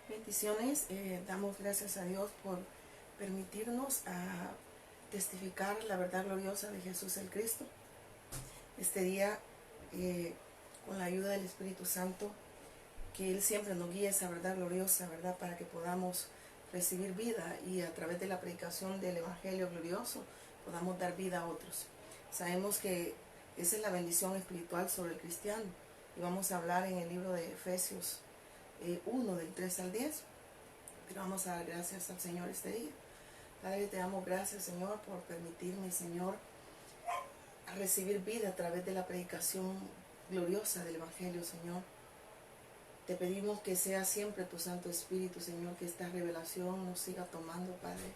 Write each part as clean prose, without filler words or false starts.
Bendiciones, damos gracias a Dios por permitirnos testificar la verdad gloriosa de Jesús el Cristo. Este día, con la ayuda del Espíritu Santo, que Él siempre nos guíe esa verdad gloriosa, ¿verdad? Para que podamos recibir vida y a través de la predicación del Evangelio glorioso podamos dar vida a otros. Sabemos que esa es la bendición espiritual sobre el cristiano. Y vamos a hablar en el libro de Efesios 1, del 3 al 10. Pero vamos a dar gracias al Señor este día. Padre, te damos gracias, Señor, por permitirme, Señor, a recibir vida a través de la predicación gloriosa del Evangelio, Señor. Te pedimos que sea siempre tu Santo Espíritu, Señor, que esta revelación nos siga tomando, Padre.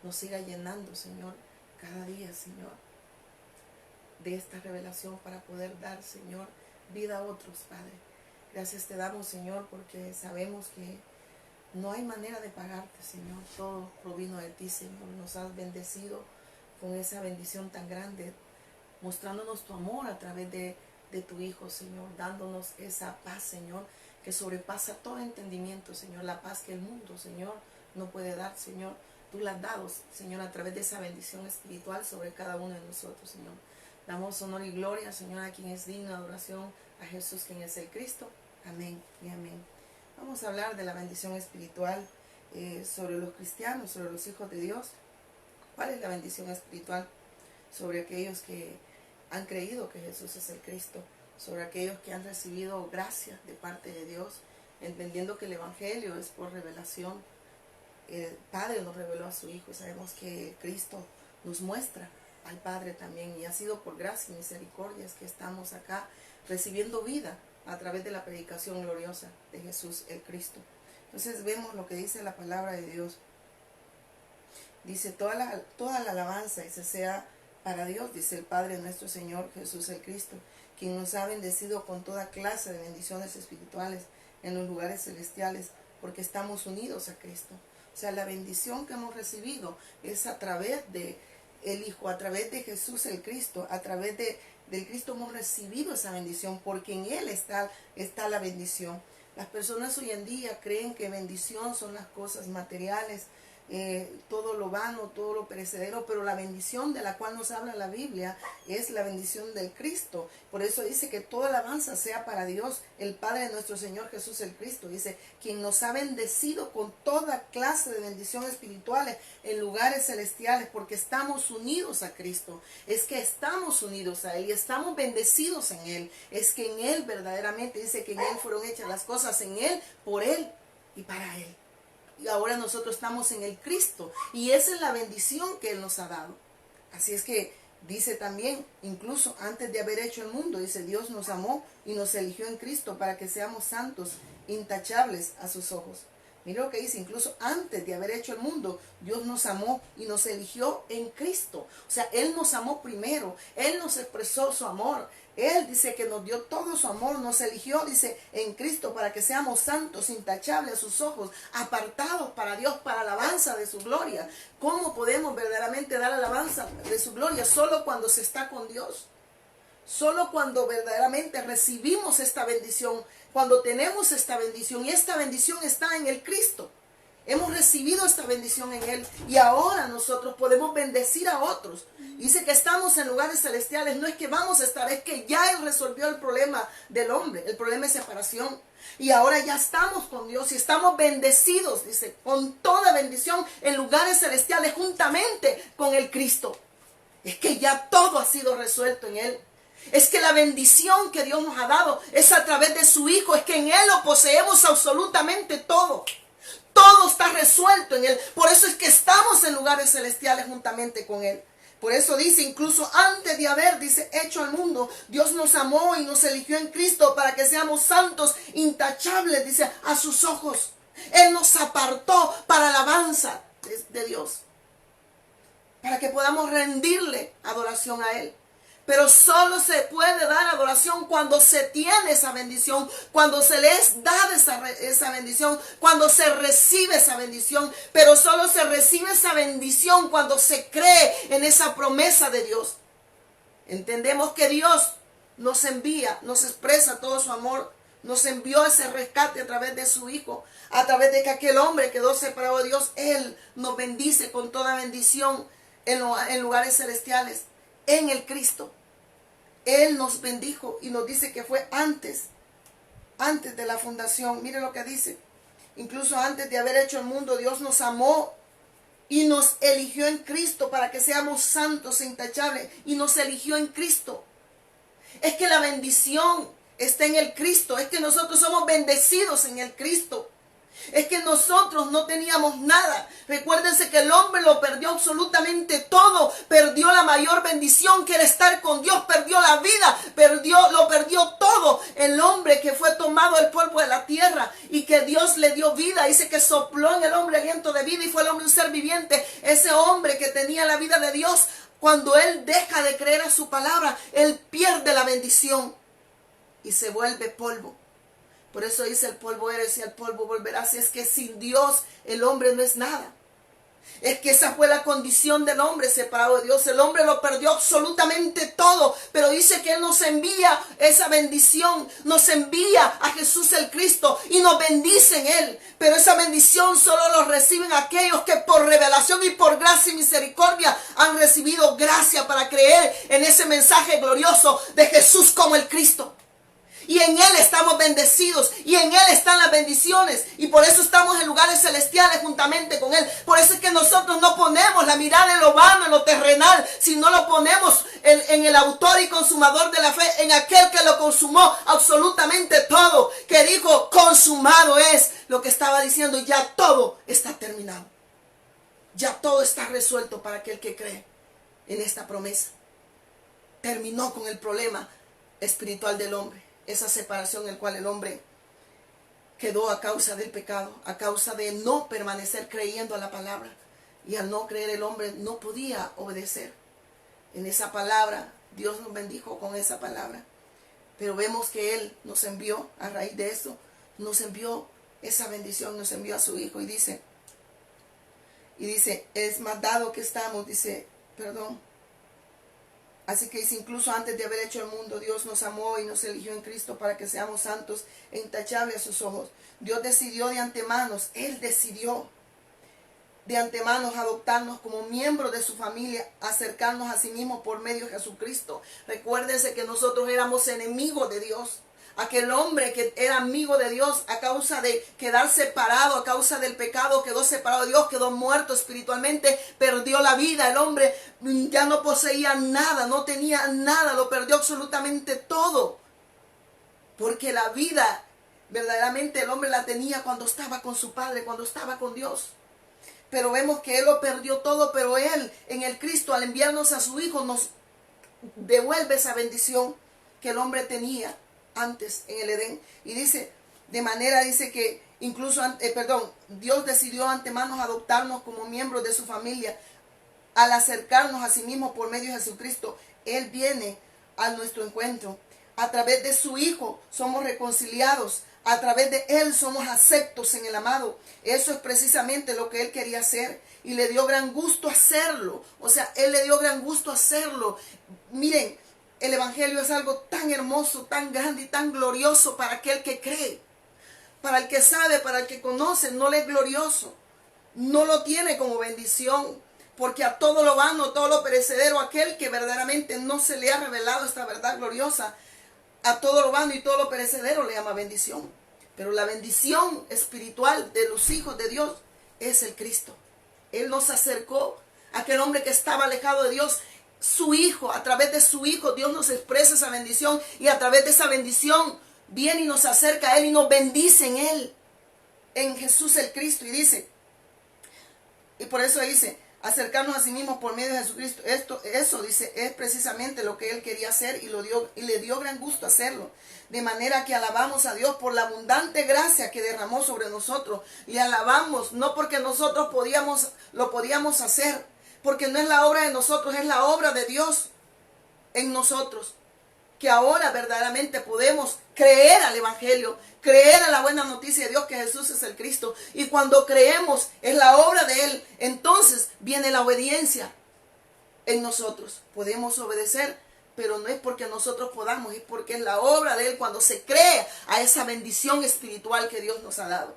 Nos siga llenando, Señor, cada día, Señor, de esta revelación para poder dar, Señor, vida a otros, Padre. Gracias te damos, Señor, porque sabemos que no hay manera de pagarte, Señor. Todo provino de ti, Señor. Nos has bendecido con esa bendición tan grande, mostrándonos tu amor a través de tu Hijo, Señor, dándonos esa paz, Señor, que sobrepasa todo entendimiento, Señor. La paz que el mundo, Señor, no puede dar, Señor. Tú la has dado, Señor, a través de esa bendición espiritual sobre cada uno de nosotros, Señor. Damos honor y gloria, Señor, a quien es digno de adoración, a Jesús, quien es el Cristo. Amén y amén. Vamos a hablar de la bendición espiritual sobre los cristianos, sobre los hijos de Dios. ¿Cuál es la bendición espiritual? Sobre aquellos que han creído que Jesús es el Cristo, sobre aquellos que han recibido gracia de parte de Dios, entendiendo que el Evangelio es por revelación. El Padre nos reveló a su Hijo y sabemos que Cristo nos muestra al Padre también, y ha sido por gracia y misericordias que estamos acá recibiendo vida a través de la predicación gloriosa de Jesús el Cristo. Entonces vemos lo que dice la palabra de Dios. Dice toda la alabanza y se sea para Dios, dice el Padre nuestro Señor Jesús el Cristo, quien nos ha bendecido con toda clase de bendiciones espirituales en los lugares celestiales, porque estamos unidos a Cristo. O sea, la bendición que hemos recibido es a través de el Hijo, a través de Jesús el Cristo, a través del Cristo hemos recibido esa bendición, porque en Él está la bendición. Las personas hoy en día creen que bendición son las cosas materiales, todo lo vano, todo lo perecedero, pero la bendición de la cual nos habla la Biblia es la bendición del Cristo. Por eso dice que toda alabanza sea para Dios, el Padre de nuestro Señor Jesús el Cristo. Dice, quien nos ha bendecido con toda clase de bendiciones espirituales en lugares celestiales, porque estamos unidos a Cristo. Es que estamos unidos a Él y estamos bendecidos en Él. Es que en Él verdaderamente dice que en Él fueron hechas las cosas, en Él, por Él y para Él. Y ahora nosotros estamos en el Cristo. Y esa es la bendición que Él nos ha dado. Así es que dice también, incluso antes de haber hecho el mundo, dice, Dios nos amó y nos eligió en Cristo para que seamos santos, intachables a sus ojos. Mira lo que dice, incluso antes de haber hecho el mundo, Dios nos amó y nos eligió en Cristo. O sea, Él nos amó primero, Él nos expresó su amor. Él dice que nos dio todo su amor, nos eligió, dice, en Cristo para que seamos santos, intachables a sus ojos, apartados para Dios, para alabanza de su gloria. ¿Cómo podemos verdaderamente dar alabanza de su gloria? Solo cuando se está con Dios. Solo cuando verdaderamente recibimos esta bendición, cuando tenemos esta bendición, y esta bendición está en el Cristo. Hemos recibido esta bendición en Él y ahora nosotros podemos bendecir a otros. Dice que estamos en lugares celestiales, no es que vamos a estar, es que ya Él resolvió el problema del hombre, el problema de separación. Y ahora ya estamos con Dios y estamos bendecidos, dice, con toda bendición en lugares celestiales juntamente con el Cristo. Es que ya todo ha sido resuelto en Él. Es que la bendición que Dios nos ha dado es a través de su Hijo, es que en Él lo poseemos absolutamente todo. Todo está resuelto en Él. Por eso es que estamos en lugares celestiales juntamente con Él. Por eso dice, incluso antes de haber, dice, hecho al mundo, Dios nos amó y nos eligió en Cristo para que seamos santos, intachables, dice, a sus ojos. Él nos apartó para alabanza de Dios, para que podamos rendirle adoración a Él. Pero solo se puede dar adoración cuando se tiene esa bendición, cuando se le es dada esa bendición, cuando se recibe esa bendición. Pero solo se recibe esa bendición cuando se cree en esa promesa de Dios. Entendemos que Dios nos envía, nos expresa todo su amor nos envió ese rescate a través de su Hijo, a través de que aquel hombre quedó separado de Dios. Él nos bendice con toda bendición en lugares celestiales, en el Cristo. Él nos bendijo y nos dice que fue antes de la fundación. Mire lo que dice. Incluso antes de haber hecho el mundo, Dios nos amó y nos eligió en Cristo para que seamos santos e intachables. Y nos eligió en Cristo. Es que la bendición está en el Cristo. Es que nosotros somos bendecidos en el Cristo. Es que nosotros no teníamos nada. Recuérdense que el hombre lo perdió absolutamente todo. Perdió la mayor bendición que era estar con Dios. Perdió la vida. Lo perdió todo. El hombre que fue tomado del polvo de la tierra y que Dios le dio vida. Dice que sopló en el hombre aliento de vida y fue el hombre un ser viviente. Ese hombre que tenía la vida de Dios, cuando él deja de creer a su palabra, él pierde la bendición y se vuelve polvo. Por eso dice: el polvo eres y al polvo volverás. Es que sin Dios el hombre no es nada. Es que esa fue la condición del hombre separado de Dios. El hombre lo perdió absolutamente todo. Pero dice que Él nos envía esa bendición. Nos envía a Jesús el Cristo y nos bendice en Él. Pero esa bendición solo lo reciben aquellos que por revelación y por gracia y misericordia han recibido gracia para creer en ese mensaje glorioso de Jesús como el Cristo. Y en Él estamos bendecidos. Y en Él están las bendiciones. Y por eso estamos en lugares celestiales juntamente con Él. Por eso es que nosotros no ponemos la mirada en lo vano, en lo terrenal, sino lo ponemos en el autor y consumador de la fe, en aquel que lo consumó absolutamente todo. Que dijo: consumado es. Lo que estaba diciendo: ya todo está terminado. Ya todo está resuelto para aquel que cree en esta promesa. Terminó con el problema espiritual del hombre. Esa separación en la cual el hombre quedó a causa del pecado, a causa de no permanecer creyendo a la palabra. Y al no creer, el hombre no podía obedecer. En esa palabra, Dios nos bendijo con esa palabra. Pero vemos que Él nos envió, a raíz de eso, nos envió esa bendición, nos envió a su Hijo. Y dice, es más dado que estamos, así que dice: incluso antes de haber hecho el mundo, Dios nos amó y nos eligió en Cristo para que seamos santos e intachables a sus ojos. Dios decidió de antemano, Él decidió de antemano adoptarnos como miembros de su familia, acercarnos a sí mismo por medio de Jesucristo. Recuérdense que nosotros éramos enemigos de Dios. Aquel hombre que era amigo de Dios, a causa de quedar separado, a causa del pecado, quedó separado de Dios, quedó muerto espiritualmente, perdió la vida. El hombre ya no poseía nada, no tenía nada, lo perdió absolutamente todo. Porque la vida, verdaderamente el hombre la tenía cuando estaba con su Padre, cuando estaba con Dios. Pero vemos que Él lo perdió todo, pero Él en el Cristo, al enviarnos a su Hijo, nos devuelve esa bendición que el hombre tenía antes en el Edén. Y dice que incluso, Dios decidió antemano adoptarnos como miembros de su familia. Al acercarnos a sí mismo por medio de Jesucristo, Él viene a nuestro encuentro. A través de su Hijo somos reconciliados. A través de Él somos aceptos en el amado. Eso es precisamente lo que Él quería hacer. Y le dio gran gusto hacerlo. O sea, Él le dio gran gusto hacerlo. Miren, el Evangelio es algo tan hermoso, tan grande y tan glorioso para aquel que cree. Para el que sabe, para el que conoce, no le es glorioso. No lo tiene como bendición. Porque a todo lo vano, todo lo perecedero, aquel que verdaderamente no se le ha revelado esta verdad gloriosa, a todo lo vano y todo lo perecedero le llama bendición. Pero la bendición espiritual de los hijos de Dios es el Cristo. Él nos acercó a aquel hombre que estaba alejado de Dios. Su Hijo, a través de su Hijo, Dios nos expresa esa bendición. Y a través de esa bendición viene y nos acerca a Él y nos bendice en Él. En Jesús el Cristo. Y por eso dice: acercarnos a sí mismos por medio de Jesucristo. Eso dice, es precisamente lo que Él quería hacer y le dio gran gusto hacerlo. De manera que alabamos a Dios por la abundante gracia que derramó sobre nosotros. Y alabamos no porque nosotros lo podíamos hacer, porque no es la obra de nosotros, es la obra de Dios en nosotros. Que ahora verdaderamente podemos creer al Evangelio, creer a la buena noticia de Dios que Jesús es el Cristo. Y cuando creemos en la obra de Él, entonces viene la obediencia en nosotros. Podemos obedecer pero no es porque nosotros podamos, es porque es la obra de Él cuando se cree a esa bendición espiritual que Dios nos ha dado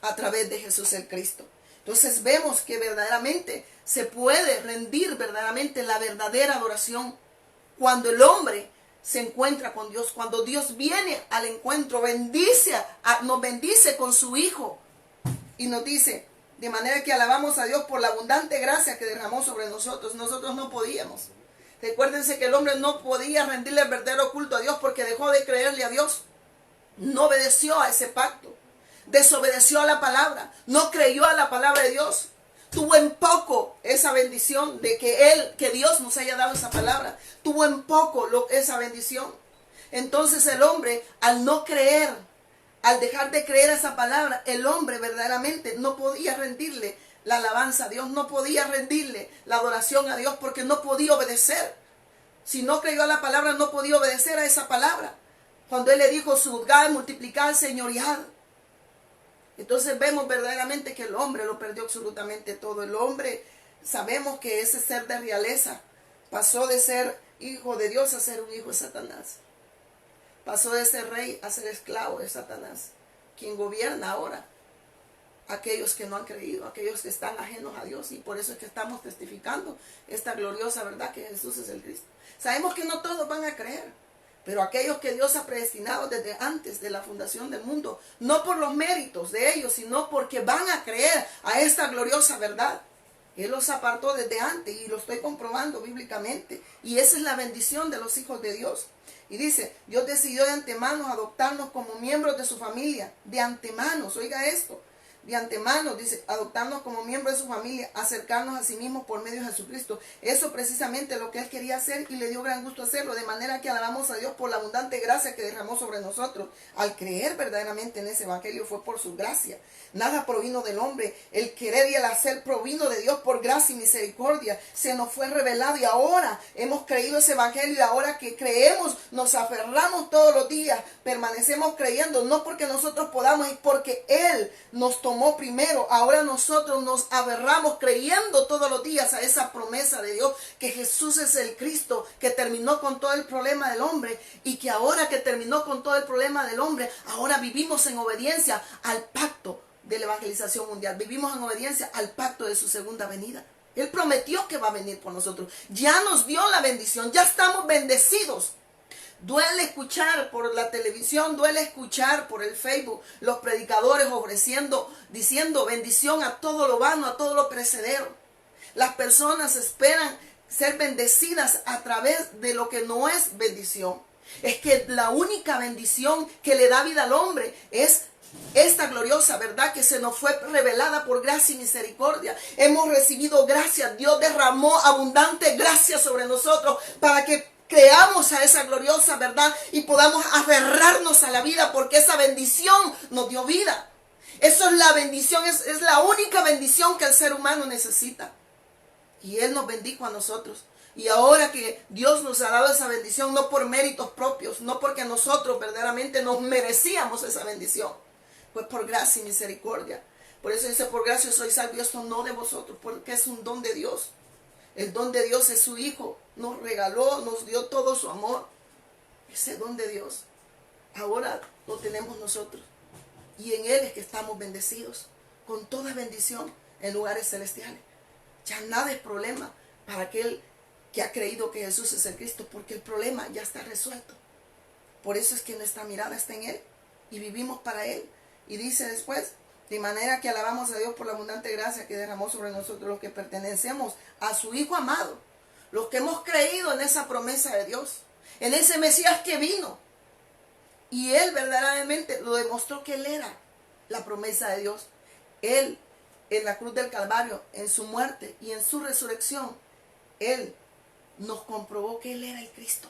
a través de Jesús el Cristo. Entonces vemos que verdaderamente se puede rendir verdaderamente la verdadera adoración cuando el hombre se encuentra con Dios, cuando Dios viene al encuentro, nos bendice con su Hijo y nos dice, de manera que alabamos a Dios por la abundante gracia que derramó sobre nosotros. Nosotros no podíamos. Recuérdense que el hombre no podía rendirle el verdadero culto a Dios porque dejó de creerle a Dios. No obedeció a ese pacto. Desobedeció a la palabra. No creyó a la palabra de Dios. Tuvo en poco esa bendición de que Dios nos haya dado esa palabra. Tuvo en poco esa bendición. Entonces el hombre, al no creer, al dejar de creer esa palabra, el hombre verdaderamente no podía rendirle la alabanza a Dios, no podía rendirle la adoración a Dios porque no podía obedecer. Si no creyó a la palabra, no podía obedecer a esa palabra. Cuando Él le dijo, juzgad, multiplicad, señoread. Entonces vemos verdaderamente que el hombre lo perdió absolutamente todo. El hombre, sabemos que ese ser de realeza pasó de ser hijo de Dios a ser un hijo de Satanás. Pasó de ser rey a ser esclavo de Satanás, quien gobierna ahora aquellos que no han creído, aquellos que están ajenos a Dios. Y por eso es que estamos testificando esta gloriosa verdad que Jesús es el Cristo. Sabemos que no todos van a creer, pero aquellos que Dios ha predestinado desde antes de la fundación del mundo, no por los méritos de ellos, sino porque van a creer a esta gloriosa verdad. Él los apartó desde antes y lo estoy comprobando bíblicamente. Y esa es la bendición de los hijos de Dios. Y dice, Dios decidió de antemano adoptarnos como miembros de su familia. De antemano, oiga esto. De antemano, dice, adoptarnos como miembros de su familia, acercarnos a sí mismos por medio de Jesucristo. Eso precisamente lo que Él quería hacer y le dio gran gusto hacerlo, de manera que alabamos a Dios por la abundante gracia que derramó sobre nosotros. Al creer verdaderamente en ese evangelio fue por su gracia. Nada provino del hombre, el querer y el hacer provino de Dios por gracia y misericordia. Se nos fue revelado y ahora hemos creído ese evangelio y ahora que creemos, nos aferramos todos los días, permanecemos creyendo, no porque nosotros podamos, es porque Él nos tomó primero. Ahora nosotros nos aferramos creyendo todos los días a esa promesa de Dios, que Jesús es el Cristo, que terminó con todo el problema del hombre y que ahora que terminó con todo el problema del hombre, ahora vivimos en obediencia al pacto de la evangelización mundial. Vivimos en obediencia al pacto de su segunda venida. Él prometió que va a venir por nosotros. Ya nos dio la bendición, ya estamos bendecidos. Duele escuchar por la televisión, duele escuchar por el Facebook los predicadores diciendo bendición a todo lo vano, a todo lo perecedero. Las personas esperan ser bendecidas a través de lo que no es bendición. Es que la única bendición que le da vida al hombre es esta gloriosa verdad que se nos fue revelada por gracia y misericordia. Hemos recibido gracia. Dios derramó abundante gracia sobre nosotros para que creamos a esa gloriosa verdad y podamos aferrarnos a la vida, porque esa bendición nos dio vida. Eso es la bendición, es la única bendición que el ser humano necesita. Y Él nos bendijo a nosotros. Y ahora que Dios nos ha dado esa bendición, no por méritos propios, no porque nosotros verdaderamente nos merecíamos esa bendición, pues por gracia y misericordia. Por eso dice, por gracia sois salvos, esto no de vosotros, porque es un don de Dios. El don de Dios es su Hijo. Nos regaló, nos dio todo su amor. Ese don de Dios ahora lo tenemos nosotros. Y en Él es que estamos bendecidos, con toda bendición en lugares celestiales. Ya nada es problema para aquel que ha creído que Jesús es el Cristo, porque el problema ya está resuelto. Por eso es que nuestra mirada está en Él y vivimos para Él. Y dice después, de manera que alabamos a Dios por la abundante gracia que derramó sobre nosotros los que pertenecemos a su Hijo amado, los que hemos creído en esa promesa de Dios, en ese Mesías que vino. Y Él verdaderamente lo demostró que Él era la promesa de Dios. Él, en la cruz del Calvario, en su muerte y en su resurrección, Él nos comprobó que Él era el Cristo.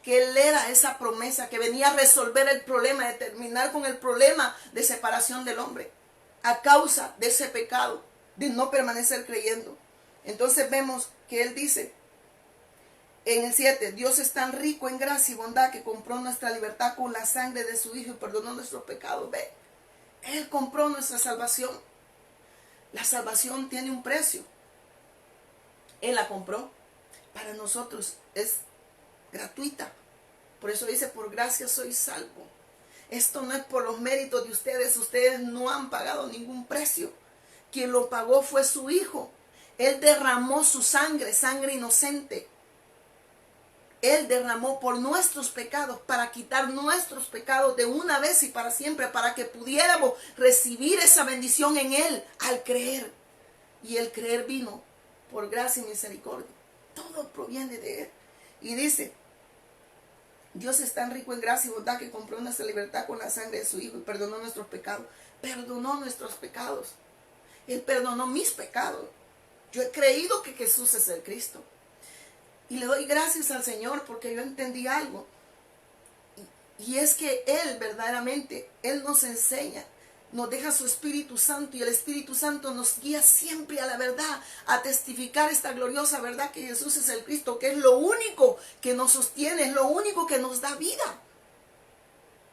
Que Él era esa promesa que venía a resolver el problema, de terminar con el problema de separación del hombre a causa de ese pecado, de no permanecer creyendo. Entonces vemos que Él dice en el 7, Dios es tan rico en gracia y bondad que compró nuestra libertad con la sangre de su Hijo y perdonó nuestros pecados. Ve, Él compró nuestra salvación. La salvación tiene un precio. Él la compró. para nosotros es gratuita. Por eso dice, por gracia soy salvo. Esto no es por los méritos de ustedes. Ustedes no han pagado ningún precio. Quien lo pagó fue su Hijo. Él derramó su sangre, sangre inocente. Él derramó por nuestros pecados, para quitar nuestros pecados de una vez y para siempre, para que pudiéramos recibir esa bendición en Él al creer. Y el creer vino por gracia y misericordia. Todo proviene de Él. Y dice, Dios es tan rico en gracia y bondad que compró nuestra libertad con la sangre de su Hijo y perdonó nuestros pecados. Perdonó nuestros pecados. Él perdonó mis pecados. Yo he creído que Jesús es el Cristo. Y le doy gracias al Señor porque yo entendí algo. Y es que Él verdaderamente, Él nos enseña, nos deja su Espíritu Santo y el Espíritu Santo nos guía siempre a la verdad, a testificar esta gloriosa verdad que Jesús es el Cristo, que es lo único que nos sostiene, es lo único que nos da vida.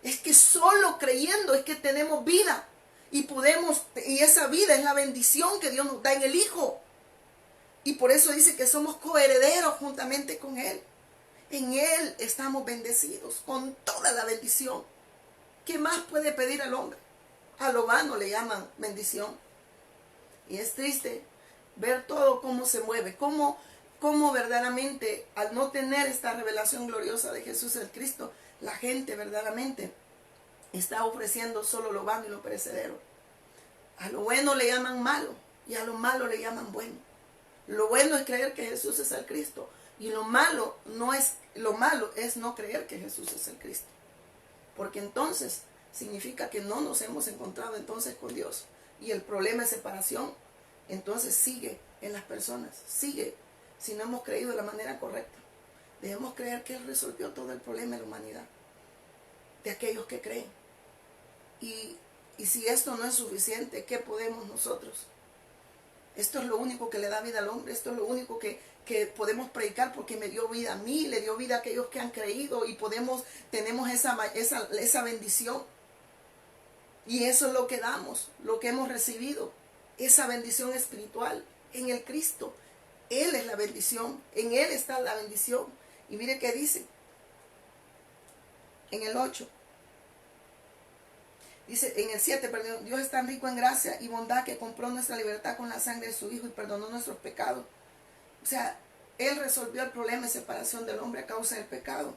Es que solo creyendo es que tenemos vida y podemos, y esa vida es la bendición que Dios nos da en el Hijo. Y por eso dice que somos coherederos juntamente con Él. En Él estamos bendecidos con toda la bendición. ¿Qué más puede pedir al hombre? A lo vano le llaman bendición. Y es triste ver todo cómo se mueve, cómo verdaderamente al no tener esta revelación gloriosa de Jesús el Cristo, la gente verdaderamente está ofreciendo solo lo vano y lo perecedero. A lo bueno le llaman malo y a lo malo le llaman bueno. Lo bueno es creer que Jesús es el Cristo. Y lo malo es no creer que Jesús es el Cristo. Porque entonces significa que no nos hemos encontrado entonces con Dios. Y el problema de separación entonces sigue en las personas. Sigue si no hemos creído de la manera correcta. Debemos creer que Él resolvió todo el problema de la humanidad. De aquellos que creen. Y si esto no es suficiente, ¿qué podemos nosotros? Esto es lo único que le da vida al hombre. Esto es lo único que podemos predicar porque me dio vida a mí, le dio vida a aquellos que han creído y tenemos esa bendición. Y eso es lo que damos, lo que hemos recibido. Esa bendición espiritual en el Cristo. Él es la bendición. En Él está la bendición. Y mire qué dice en el 8. Dice en el 7, perdón, Dios es tan rico en gracia y bondad que compró nuestra libertad con la sangre de su Hijo y perdonó nuestros pecados. O sea, Él resolvió el problema de separación del hombre a causa del pecado.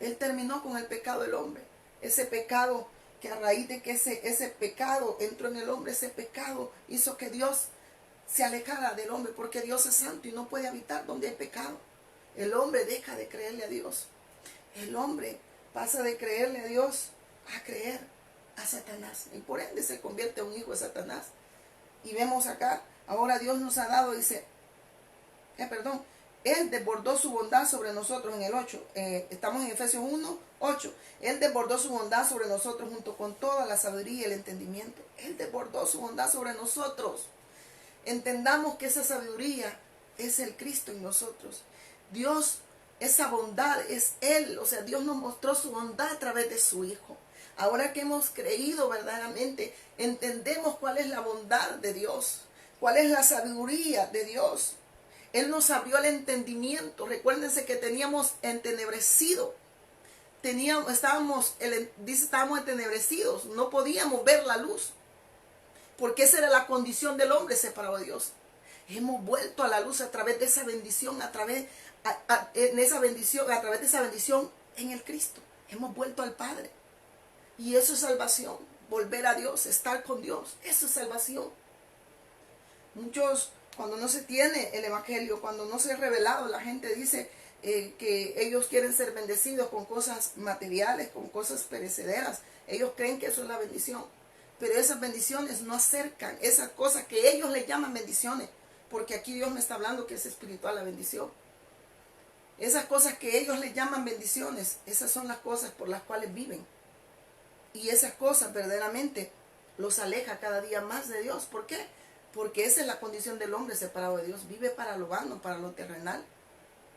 Él terminó con el pecado del hombre. Ese pecado que a raíz de que ese pecado entró en el hombre, ese pecado hizo que Dios se alejara del hombre, porque Dios es santo y no puede habitar donde hay pecado. El hombre deja de creerle a Dios. El hombre pasa de creerle a Dios a creer a Satanás. Y por ende se convierte en un hijo de Satanás. Y vemos acá, ahora Dios nos ha dado, dice, Él desbordó su bondad sobre nosotros en el 8. Estamos en Efesios 1, 8. Él desbordó su bondad sobre nosotros junto con toda la sabiduría y el entendimiento. Él desbordó su bondad sobre nosotros. Entendamos que esa sabiduría es el Cristo en nosotros. Dios, esa bondad es Él. O sea, Dios nos mostró su bondad a través de su Hijo. Ahora que hemos creído verdaderamente, entendemos cuál es la bondad de Dios. Cuál es la sabiduría de Dios. Él nos abrió el entendimiento. Recuérdense que teníamos entenebrecido. Estábamos entenebrecidos. No podíamos ver la luz. Porque esa era la condición del hombre separado de Dios. Hemos vuelto a la luz a través de esa bendición, a través de esa bendición en el Cristo. Hemos vuelto al Padre. Y eso es salvación. Volver a Dios, estar con Dios. Eso es salvación. Muchos, cuando no se tiene el Evangelio, cuando no se ha revelado, la gente dice que ellos quieren ser bendecidos con cosas materiales, con cosas perecederas. Ellos creen que eso es la bendición. Pero esas bendiciones no acercan esas cosas que ellos le llaman bendiciones. Porque aquí Dios me está hablando que es espiritual la bendición. Esas cosas que ellos le llaman bendiciones, esas son las cosas por las cuales viven. Y esas cosas verdaderamente los aleja cada día más de Dios. ¿Por qué? Porque esa es la condición del hombre separado de Dios. Vive para lo vano, para lo terrenal.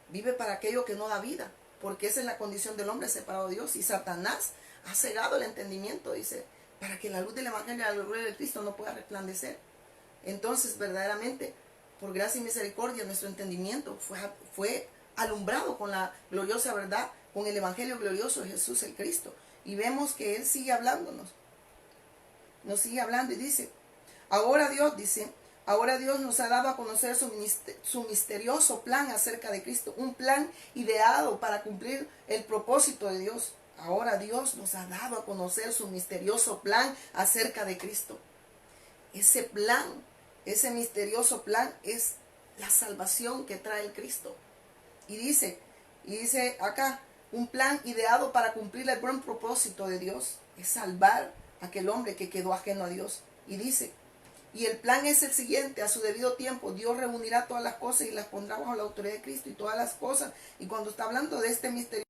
Vive para aquello que no da vida. Porque esa es la condición del hombre separado de Dios. Y Satanás ha cegado el entendimiento, dice, para que la luz del Evangelio y la gloria de Cristo no pueda resplandecer. Entonces, verdaderamente, por gracia y misericordia, nuestro entendimiento fue alumbrado con la gloriosa verdad, con el evangelio glorioso de Jesús el Cristo. Y vemos que Él sigue hablándonos. Nos sigue hablando y dice, ahora Dios nos ha dado a conocer su misterioso plan acerca de Cristo. Un plan ideado para cumplir el propósito de Dios. Ahora Dios nos ha dado a conocer su misterioso plan acerca de Cristo. Ese plan, ese misterioso plan es la salvación que trae el Cristo. Y dice acá, un plan ideado para cumplir el buen propósito de Dios. Es salvar a aquel hombre que quedó ajeno a Dios. Y dice, y el plan es el siguiente: a su debido tiempo Dios reunirá todas las cosas y las pondrá bajo la autoridad de Cristo y todas las cosas. Y cuando está hablando de este misterio,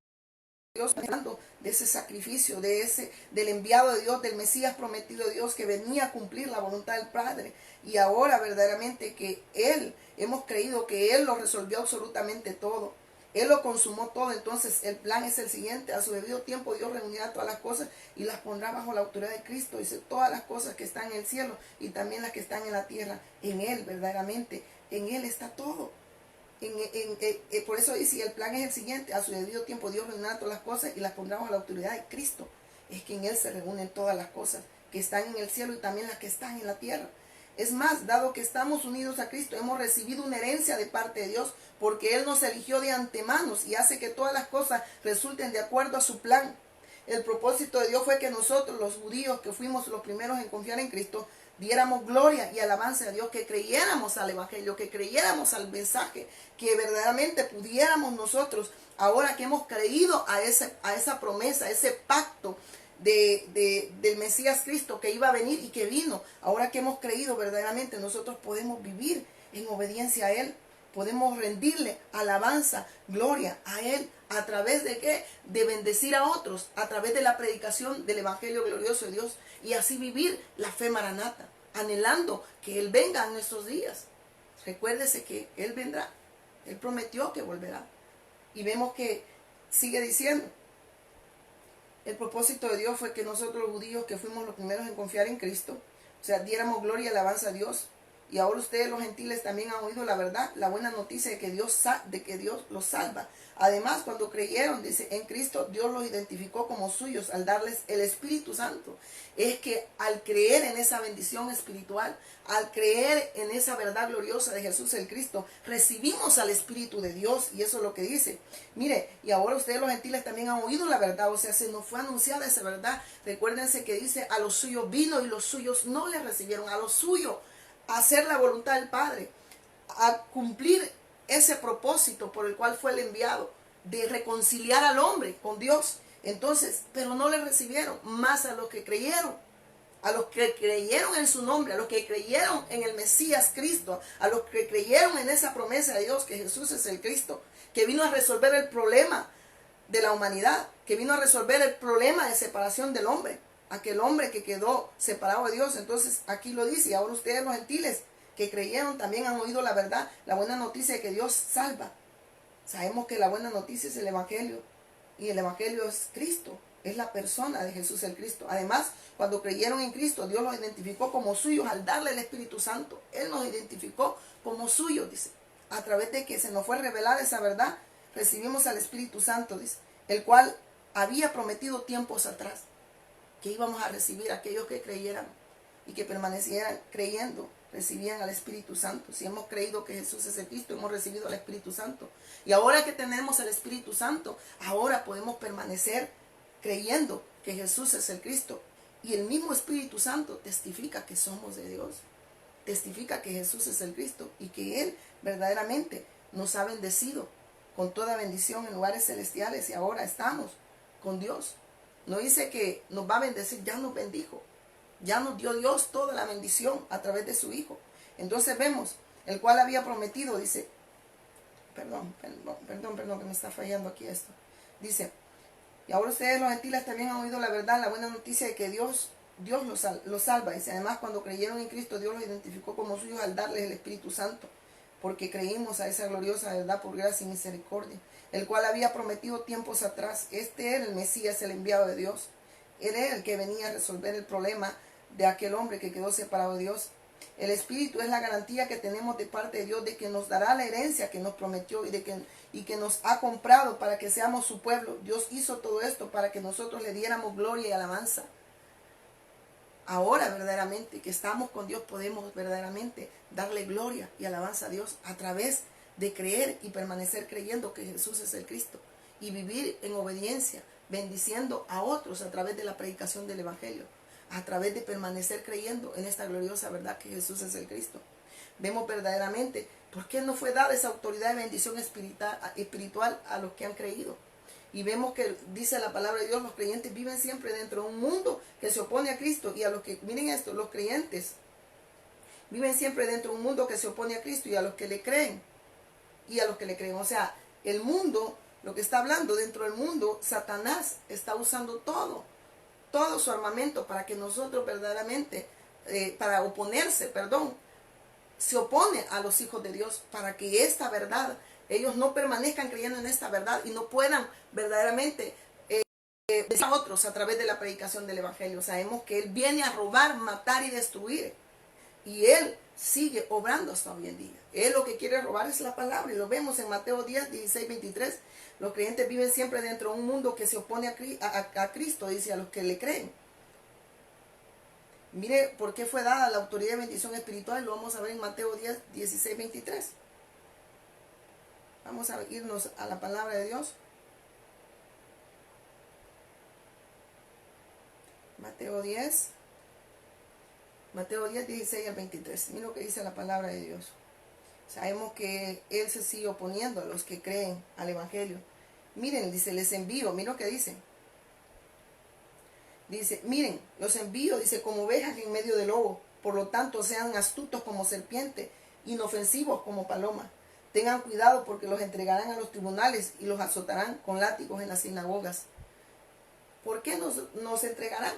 Dios, hablando de ese sacrificio, del enviado de Dios, del Mesías prometido de Dios que venía a cumplir la voluntad del Padre. Y ahora verdaderamente que Él, hemos creído que Él lo resolvió absolutamente todo. Él lo consumó todo. Entonces el plan es el siguiente: a su debido tiempo Dios reunirá todas las cosas y las pondrá bajo la autoridad de Cristo. Dice, todas las cosas que están en el cielo y también las que están en la tierra. En Él verdaderamente, en Él está todo. Por eso dice, y el plan es el siguiente: a su debido tiempo Dios reunirá todas las cosas y las pondrá bajo la autoridad de Cristo. Es que en Él se reúnen todas las cosas que están en el cielo y también las que están en la tierra. Es más, dado que estamos unidos a Cristo, hemos recibido una herencia de parte de Dios, porque Él nos eligió de antemano y hace que todas las cosas resulten de acuerdo a su plan. El propósito de Dios fue que nosotros, los judíos, que fuimos los primeros en confiar en Cristo, diéramos gloria y alabanza a Dios, que creyéramos al evangelio, que creyéramos al mensaje, que verdaderamente pudiéramos nosotros, ahora que hemos creído a esa promesa, a ese pacto del Mesías Cristo que iba a venir y que vino, ahora que hemos creído verdaderamente, nosotros podemos vivir en obediencia a Él, podemos rendirle alabanza, gloria a Él, a través de ¿qué? De bendecir a otros, a través de la predicación del evangelio glorioso de Dios, y así vivir la fe maranata, anhelando que Él venga en nuestros días. Recuérdese que Él vendrá, Él prometió que volverá. Y vemos que sigue diciendo, el propósito de Dios fue que nosotros los judíos, que fuimos los primeros en confiar en Cristo, o sea, diéramos gloria y alabanza a Dios. Y ahora ustedes los gentiles también han oído la verdad, la buena noticia de que Dios los salva. Además, cuando creyeron, dice, en Cristo, Dios los identificó como suyos al darles el Espíritu Santo. Es que al creer en esa bendición espiritual, al creer en esa verdad gloriosa de Jesús el Cristo, recibimos al Espíritu de Dios. Y eso es lo que dice. Mire, y ahora ustedes los gentiles también han oído la verdad, o sea, se nos fue anunciada esa verdad. Recuérdense que dice, a los suyos vino y los suyos no le recibieron, a los suyos, a hacer la voluntad del Padre, a cumplir ese propósito por el cual fue el enviado, de reconciliar al hombre con Dios. Entonces, pero no le recibieron, más a los que creyeron en su nombre, a los que creyeron en el Mesías Cristo, a los que creyeron en esa promesa de Dios, que Jesús es el Cristo, que vino a resolver el problema de la humanidad, que vino a resolver el problema de separación del hombre, aquel hombre que quedó separado de Dios. Entonces aquí lo dice, y ahora ustedes los gentiles que creyeron también han oído la verdad, la buena noticia de que Dios salva. Sabemos que la buena noticia es el evangelio, y el evangelio es Cristo, es la persona de Jesús el Cristo. Además, cuando creyeron en Cristo, Dios los identificó como suyos al darle el Espíritu Santo. Él nos identificó como suyos, dice, a través de que se nos fue revelada esa verdad, recibimos al Espíritu Santo, dice, el cual había prometido tiempos atrás que íbamos a recibir aquellos que creyeran y que permanecieran creyendo, recibían al Espíritu Santo. Si hemos creído que Jesús es el Cristo, hemos recibido al Espíritu Santo. Y ahora que tenemos al Espíritu Santo, ahora podemos permanecer creyendo que Jesús es el Cristo. Y el mismo Espíritu Santo testifica que somos de Dios, testifica que Jesús es el Cristo y que Él verdaderamente nos ha bendecido con toda bendición en lugares celestiales, y ahora estamos con Dios. No dice que nos va a bendecir, ya nos bendijo. Ya nos dio Dios toda la bendición a través de su Hijo. Entonces vemos, el cual había prometido, dice, perdón, que me está fallando aquí esto. Dice, y ahora ustedes los gentiles también han oído la verdad, la buena noticia de que Dios los salva. Dice, además, cuando creyeron en Cristo, Dios los identificó como suyos al darles el Espíritu Santo, porque creímos a esa gloriosa verdad por gracia y misericordia, el cual había prometido tiempos atrás. Este era el Mesías, el enviado de Dios. Él era el que venía a resolver el problema de aquel hombre que quedó separado de Dios. El Espíritu es la garantía que tenemos de parte de Dios de que nos dará la herencia que nos prometió y que nos ha comprado para que seamos su pueblo. Dios hizo todo esto para que nosotros le diéramos gloria y alabanza. Ahora verdaderamente que estamos con Dios podemos verdaderamente darle gloria y alabanza a Dios a través de creer y permanecer creyendo que Jesús es el Cristo y vivir en obediencia, bendiciendo a otros a través de la predicación del Evangelio, a través de permanecer creyendo en esta gloriosa verdad que Jesús es el Cristo. Vemos verdaderamente por qué no fue dada esa autoridad de bendición espiritual a los que han creído. Y vemos que dice la palabra de Dios, los creyentes viven siempre dentro de un mundo que se opone a Cristo. Y a los que, miren esto, los creyentes viven siempre dentro de un mundo que se opone a Cristo y a los que le creen. Y a los que le creen. O sea, el mundo, lo que está hablando dentro del mundo, Satanás está usando todo su armamento para que nosotros verdaderamente, para oponerse, se opone a los hijos de Dios para que esta verdad, ellos no permanezcan creyendo en esta verdad y no puedan verdaderamente decir a otros a través de la predicación del Evangelio. Sabemos que Él viene a robar, matar y destruir. Y Él sigue obrando hasta hoy en día. Él lo que quiere robar es la palabra. Y lo vemos en Mateo 10, 16, 23. Los creyentes viven siempre dentro de un mundo que se opone a Cristo, dice, a los que le creen. Mire por qué fue dada la autoridad de bendición espiritual. Lo vamos a ver en Mateo 10, 16, 23. Vamos a irnos a la palabra de Dios. Mateo 10, 16 al 23. Mira lo que dice la palabra de Dios. Sabemos que Él se sigue oponiendo a los que creen al Evangelio. Miren, dice, les envío. Mira lo que dice. Dice, miren, los envío, dice, como ovejas en medio de lobo. Por lo tanto, sean astutos como serpiente, inofensivos como paloma. Tengan cuidado porque los entregarán a los tribunales y los azotarán con látigos en las sinagogas. ¿Por qué nos entregarán?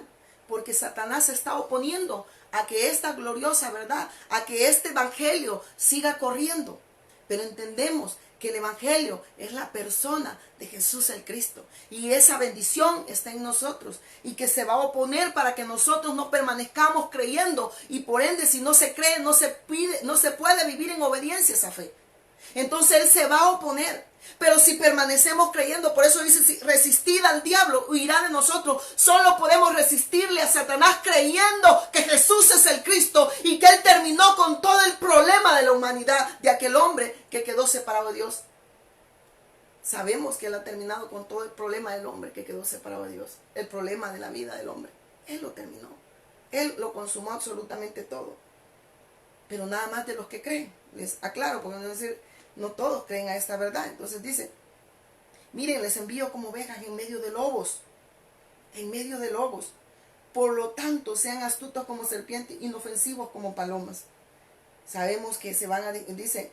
Porque Satanás se está oponiendo a que esta gloriosa verdad, a que este evangelio siga corriendo. Pero entendemos que el evangelio es la persona de Jesús el Cristo. Y esa bendición está en nosotros. Y que se va a oponer para que nosotros no permanezcamos creyendo. Y por ende, si no se cree, no se puede vivir en obediencia a esa fe. Entonces Él se va a oponer. Pero si permanecemos creyendo, por eso dice, si resistid al diablo, huirá de nosotros. Solo podemos resistirle a Satanás creyendo que Jesús es el Cristo y que Él terminó con todo el problema de la humanidad, de aquel hombre que quedó separado de Dios. Sabemos que Él ha terminado con todo el problema del hombre que quedó separado de Dios. El problema de la vida del hombre. Él lo terminó. Él lo consumó absolutamente todo. Pero nada más de los que creen. Les aclaro, porque no decir, no todos creen a esta verdad. Entonces dice, miren, les envío como ovejas en medio de lobos. En medio de lobos. Por lo tanto, sean astutos como serpientes, inofensivos como palomas. Sabemos que se van a, dice,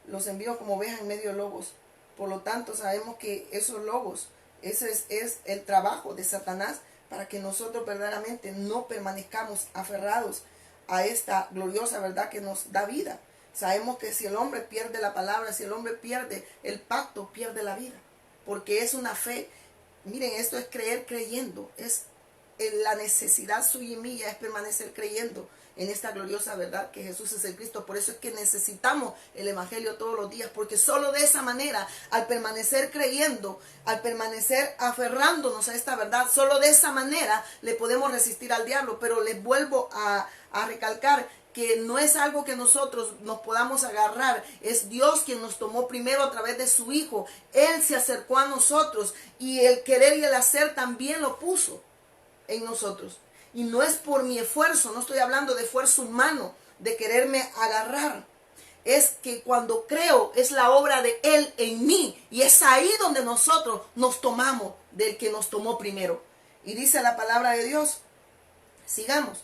los envío como ovejas en medio de lobos. Por lo tanto, sabemos que esos lobos, ese es el trabajo de Satanás para que nosotros verdaderamente no permanezcamos aferrados a esta gloriosa verdad que nos da vida. Sabemos que si el hombre pierde la palabra, si el hombre pierde el pacto, pierde la vida. Porque es una fe. Miren, esto es creer creyendo. Es la necesidad suya y mía, es permanecer creyendo en esta gloriosa verdad que Jesús es el Cristo. Por eso es que necesitamos el Evangelio todos los días. Porque solo de esa manera, al permanecer creyendo, al permanecer aferrándonos a esta verdad, solo de esa manera le podemos resistir al diablo. Pero les vuelvo a recalcar que no es algo que nosotros nos podamos agarrar, es Dios quien nos tomó primero a través de su Hijo. Él se acercó a nosotros y el querer y el hacer también lo puso en nosotros. Y no es por mi esfuerzo, no estoy hablando de esfuerzo humano, de quererme agarrar. Es que cuando creo es la obra de Él en mí y es ahí donde nosotros nos tomamos del que nos tomó primero. Y dice la palabra de Dios, sigamos.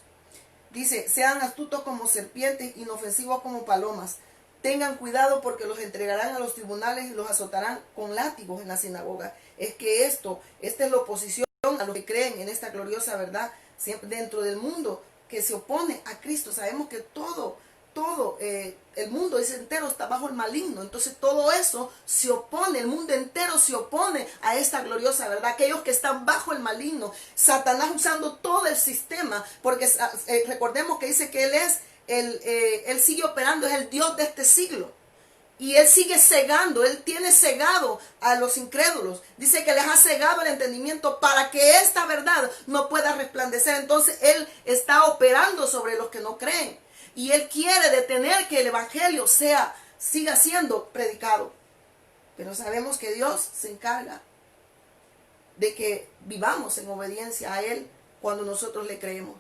Dice, sean astutos como serpientes, inofensivos como palomas. Tengan cuidado porque los entregarán a los tribunales y los azotarán con látigos en la sinagoga. Es que esta es la oposición a los que creen en esta gloriosa verdad siempre dentro del mundo que se opone a Cristo. Sabemos que todo el mundo entero está bajo el maligno. Entonces todo eso se opone, el mundo entero se opone a esta gloriosa verdad. Aquellos que están bajo el maligno, Satanás usando todo el sistema, porque recordemos que dice que Él es Él sigue operando, es el Dios de este siglo. Y Él sigue cegando, Él tiene cegado a los incrédulos. Dice que les ha cegado el entendimiento para que esta verdad no pueda resplandecer. Entonces Él está operando sobre los que no creen. Y Él quiere detener que el Evangelio siga siendo predicado. Pero sabemos que Dios se encarga de que vivamos en obediencia a Él cuando nosotros le creemos.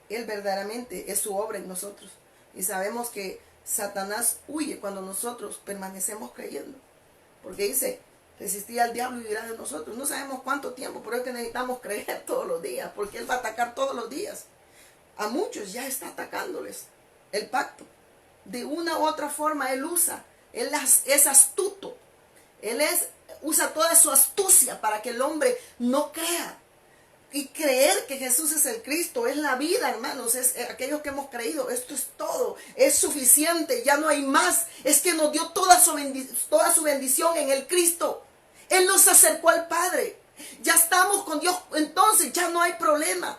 Él verdaderamente es su obra en nosotros. Y sabemos que Satanás huye cuando nosotros permanecemos creyendo. Porque dice, resistir al diablo y huirá de nosotros. No sabemos cuánto tiempo, pero es que necesitamos creer todos los días, porque Él va a atacar todos los días. A muchos ya está atacándoles el pacto. De una u otra forma Él usa. Él es astuto. Usa toda su astucia para que el hombre no crea. Y creer que Jesús es el Cristo es la vida, hermanos. Es aquellos que hemos creído. Esto es todo. Es suficiente. Ya no hay más. Es que nos dio toda su bendición en el Cristo. Él nos acercó al Padre. Ya estamos con Dios. Entonces ya no hay problema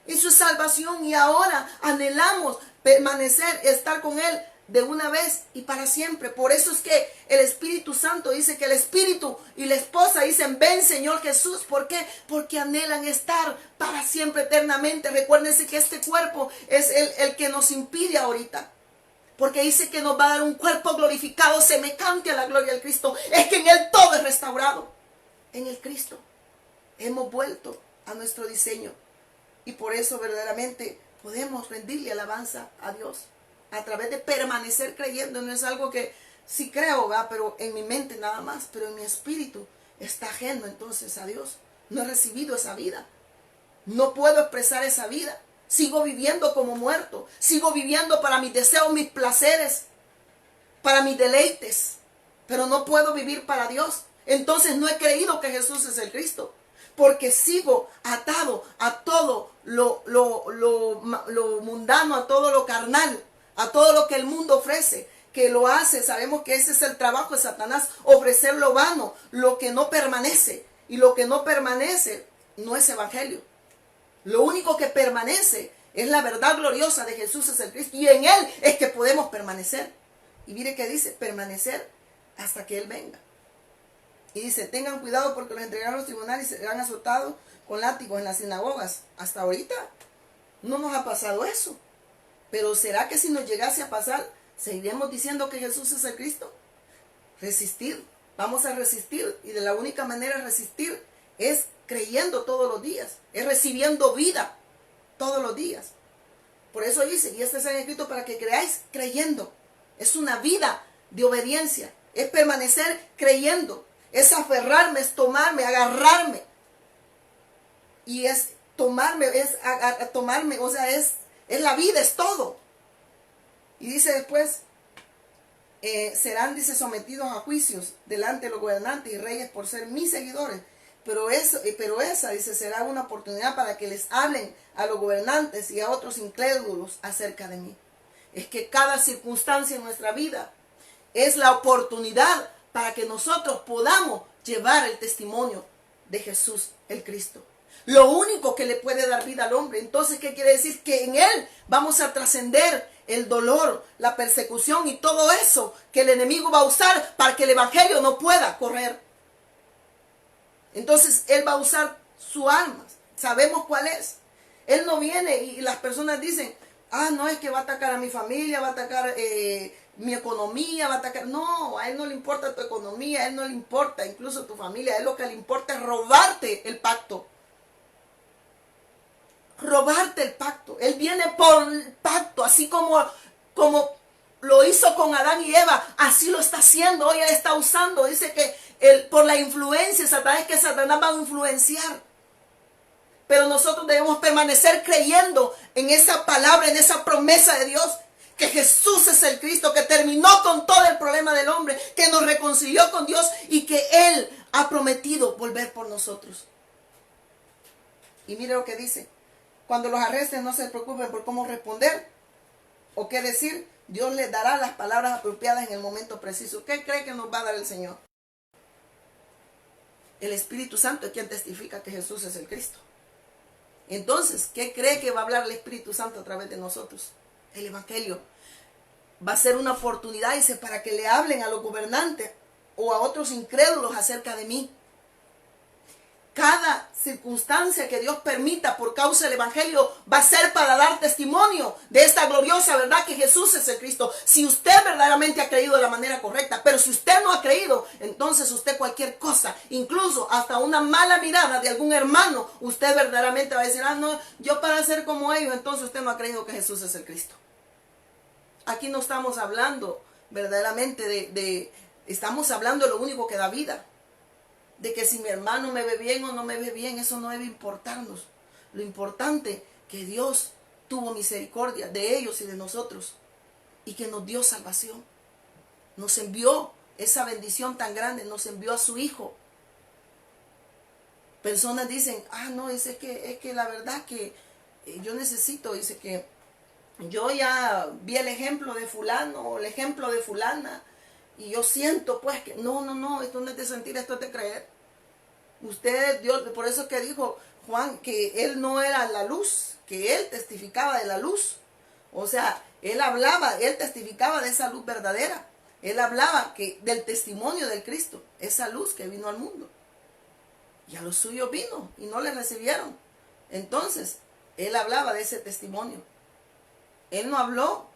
en su salvación. Y ahora anhelamos permanecer, estar con Él de una vez y para siempre. Por eso es que el Espíritu Santo dice que el Espíritu y la esposa dicen, ven Señor Jesús. ¿Por qué? Porque anhelan estar para siempre, eternamente. Recuérdense que este cuerpo es el que nos impide ahorita. Porque dice que nos va a dar un cuerpo glorificado semejante a la gloria del Cristo. Es que en Él todo es restaurado. En el Cristo hemos vuelto a nuestro diseño. Y por eso verdaderamente podemos rendirle alabanza a Dios. A través de permanecer creyendo. No es algo que sí creo, ¿va? Pero en mi mente nada más. Pero en mi espíritu está ajeno entonces a Dios. No he recibido esa vida. No puedo expresar esa vida. Sigo viviendo como muerto. Sigo viviendo para mis deseos, mis placeres, para mis deleites. Pero no puedo vivir para Dios. Entonces no he creído que Jesús es el Cristo. Porque sigo atado a todo lo mundano, a todo lo carnal, a todo lo que el mundo ofrece, que lo hace. Sabemos que ese es el trabajo de Satanás, ofrecer lo vano, lo que no permanece. Y lo que no permanece no es evangelio. Lo único que permanece es la verdad gloriosa de Jesús es el Cristo. Y en Él es que podemos permanecer. Y mire que dice, permanecer hasta que Él venga. Y dice, tengan cuidado porque los entregarán a los tribunales y serán azotados con látigos en las sinagogas. Hasta ahorita no nos ha pasado eso. Pero ¿será que si nos llegase a pasar, seguiremos diciendo que Jesús es el Cristo? Resistir. Vamos a resistir. Y de la única manera de resistir es creyendo todos los días. Es recibiendo vida todos los días. Por eso dice, y este está escrito para que creáis creyendo. Es una vida de obediencia. Es permanecer creyendo. Es aferrarme, es tomarme, agarrarme. Y es tomarme, tomarme, o sea, es la vida, es todo. Y dice después, serán, dice, sometidos a juicios delante de los gobernantes y reyes por ser mis seguidores. Pero esa, dice, será una oportunidad para que les hablen a los gobernantes y a otros incrédulos acerca de mí. Es que cada circunstancia en nuestra vida es la oportunidad para que nosotros podamos llevar el testimonio de Jesús, el Cristo. Lo único que le puede dar vida al hombre. Entonces, ¿qué quiere decir? Que en Él vamos a trascender el dolor, la persecución y todo eso que el enemigo va a usar para que el evangelio no pueda correr. Entonces, Él va a usar su arma. Sabemos cuál es. Él no viene y las personas dicen, no, es que va a atacar a mi familia, va a atacar mi economía, va a atacar. No, a Él no le importa tu economía, a Él no le importa incluso tu familia. A Él lo que le importa es robarte el pacto. Robarte el pacto. Él viene por el pacto, así como lo hizo con Adán y Eva, así lo está haciendo. Hoy Él está usando, dice que por la influencia, Satanás, que Satanás va a influenciar. Pero nosotros debemos permanecer creyendo en esa palabra, en esa promesa de Dios, que Jesús es el Cristo, que terminó con todo el problema del hombre, que nos reconcilió con Dios y que Él ha prometido volver por nosotros. Y mire lo que dice. Cuando los arresten, no se preocupen por cómo responder o qué decir. Dios les dará las palabras apropiadas en el momento preciso. ¿Qué cree que nos va a dar el Señor? El Espíritu Santo es quien testifica que Jesús es el Cristo. Entonces, ¿qué cree que va a hablar el Espíritu Santo a través de nosotros? El evangelio va a ser una oportunidad, dice, para que le hablen a los gobernantes o a otros incrédulos acerca de mí. Cada circunstancia que Dios permita por causa del evangelio va a ser para dar testimonio de esta gloriosa verdad que Jesús es el Cristo. Si usted verdaderamente ha creído de la manera correcta, pero si usted no ha creído, entonces usted cualquier cosa, incluso hasta una mala mirada de algún hermano, usted verdaderamente va a decir, no, yo para ser como ellos, entonces usted no ha creído que Jesús es el Cristo. Aquí no estamos hablando verdaderamente estamos hablando de lo único que da vida. De que si mi hermano me ve bien o no me ve bien, eso no debe importarnos. Lo importante es que Dios tuvo misericordia de ellos y de nosotros y que nos dio salvación. Nos envió esa bendición tan grande, nos envió a su Hijo. Personas dicen, no, es que la verdad que yo necesito, dice que yo ya vi el ejemplo de fulano o el ejemplo de fulana y yo siento pues que no, esto no es de sentir, esto es de creer. Dios, por eso es que dijo Juan que él no era la luz, que él testificaba de la luz. O sea, él testificaba de esa luz verdadera. Él hablaba del testimonio del Cristo, esa luz que vino al mundo. Y a los suyos vino y no le recibieron. Entonces, él hablaba de ese testimonio. Él no habló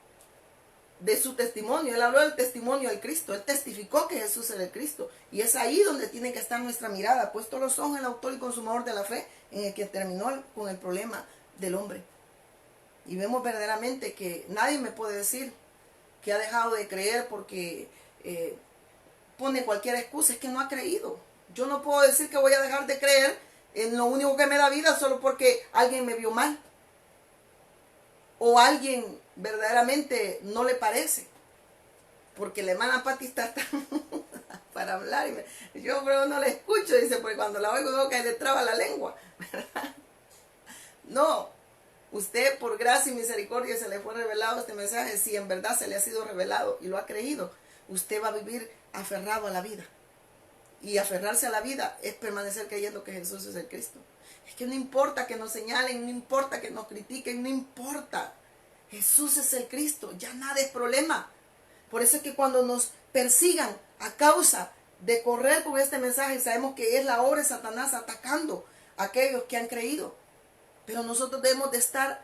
de su testimonio, él habló del testimonio del Cristo. Él testificó que Jesús era el Cristo. Y es ahí donde tiene que estar nuestra mirada, puesto los ojos en el autor y consumador de la fe, en el que terminó con el problema del hombre. Y vemos verdaderamente que nadie me puede decir que ha dejado de creer porque pone cualquier excusa, es que no ha creído. Yo no puedo decir que voy a dejar de creer en lo único que me da vida solo porque alguien me vio mal. O alguien verdaderamente no le parece. Porque la hermana Pati está para hablar. Yo pero no le escucho, dice, porque cuando la oigo veo que le traba la lengua. ¿Verdad? No, usted por gracia y misericordia se le fue revelado este mensaje. Si en verdad se le ha sido revelado y lo ha creído, usted va a vivir aferrado a la vida. Y aferrarse a la vida es permanecer creyendo que Jesús es el Cristo. Es que no importa que nos señalen, no importa que nos critiquen, no importa. Jesús es el Cristo, ya nada es problema. Por eso es que cuando nos persigan a causa de correr con este mensaje, sabemos que es la obra de Satanás atacando a aquellos que han creído. Pero nosotros debemos de estar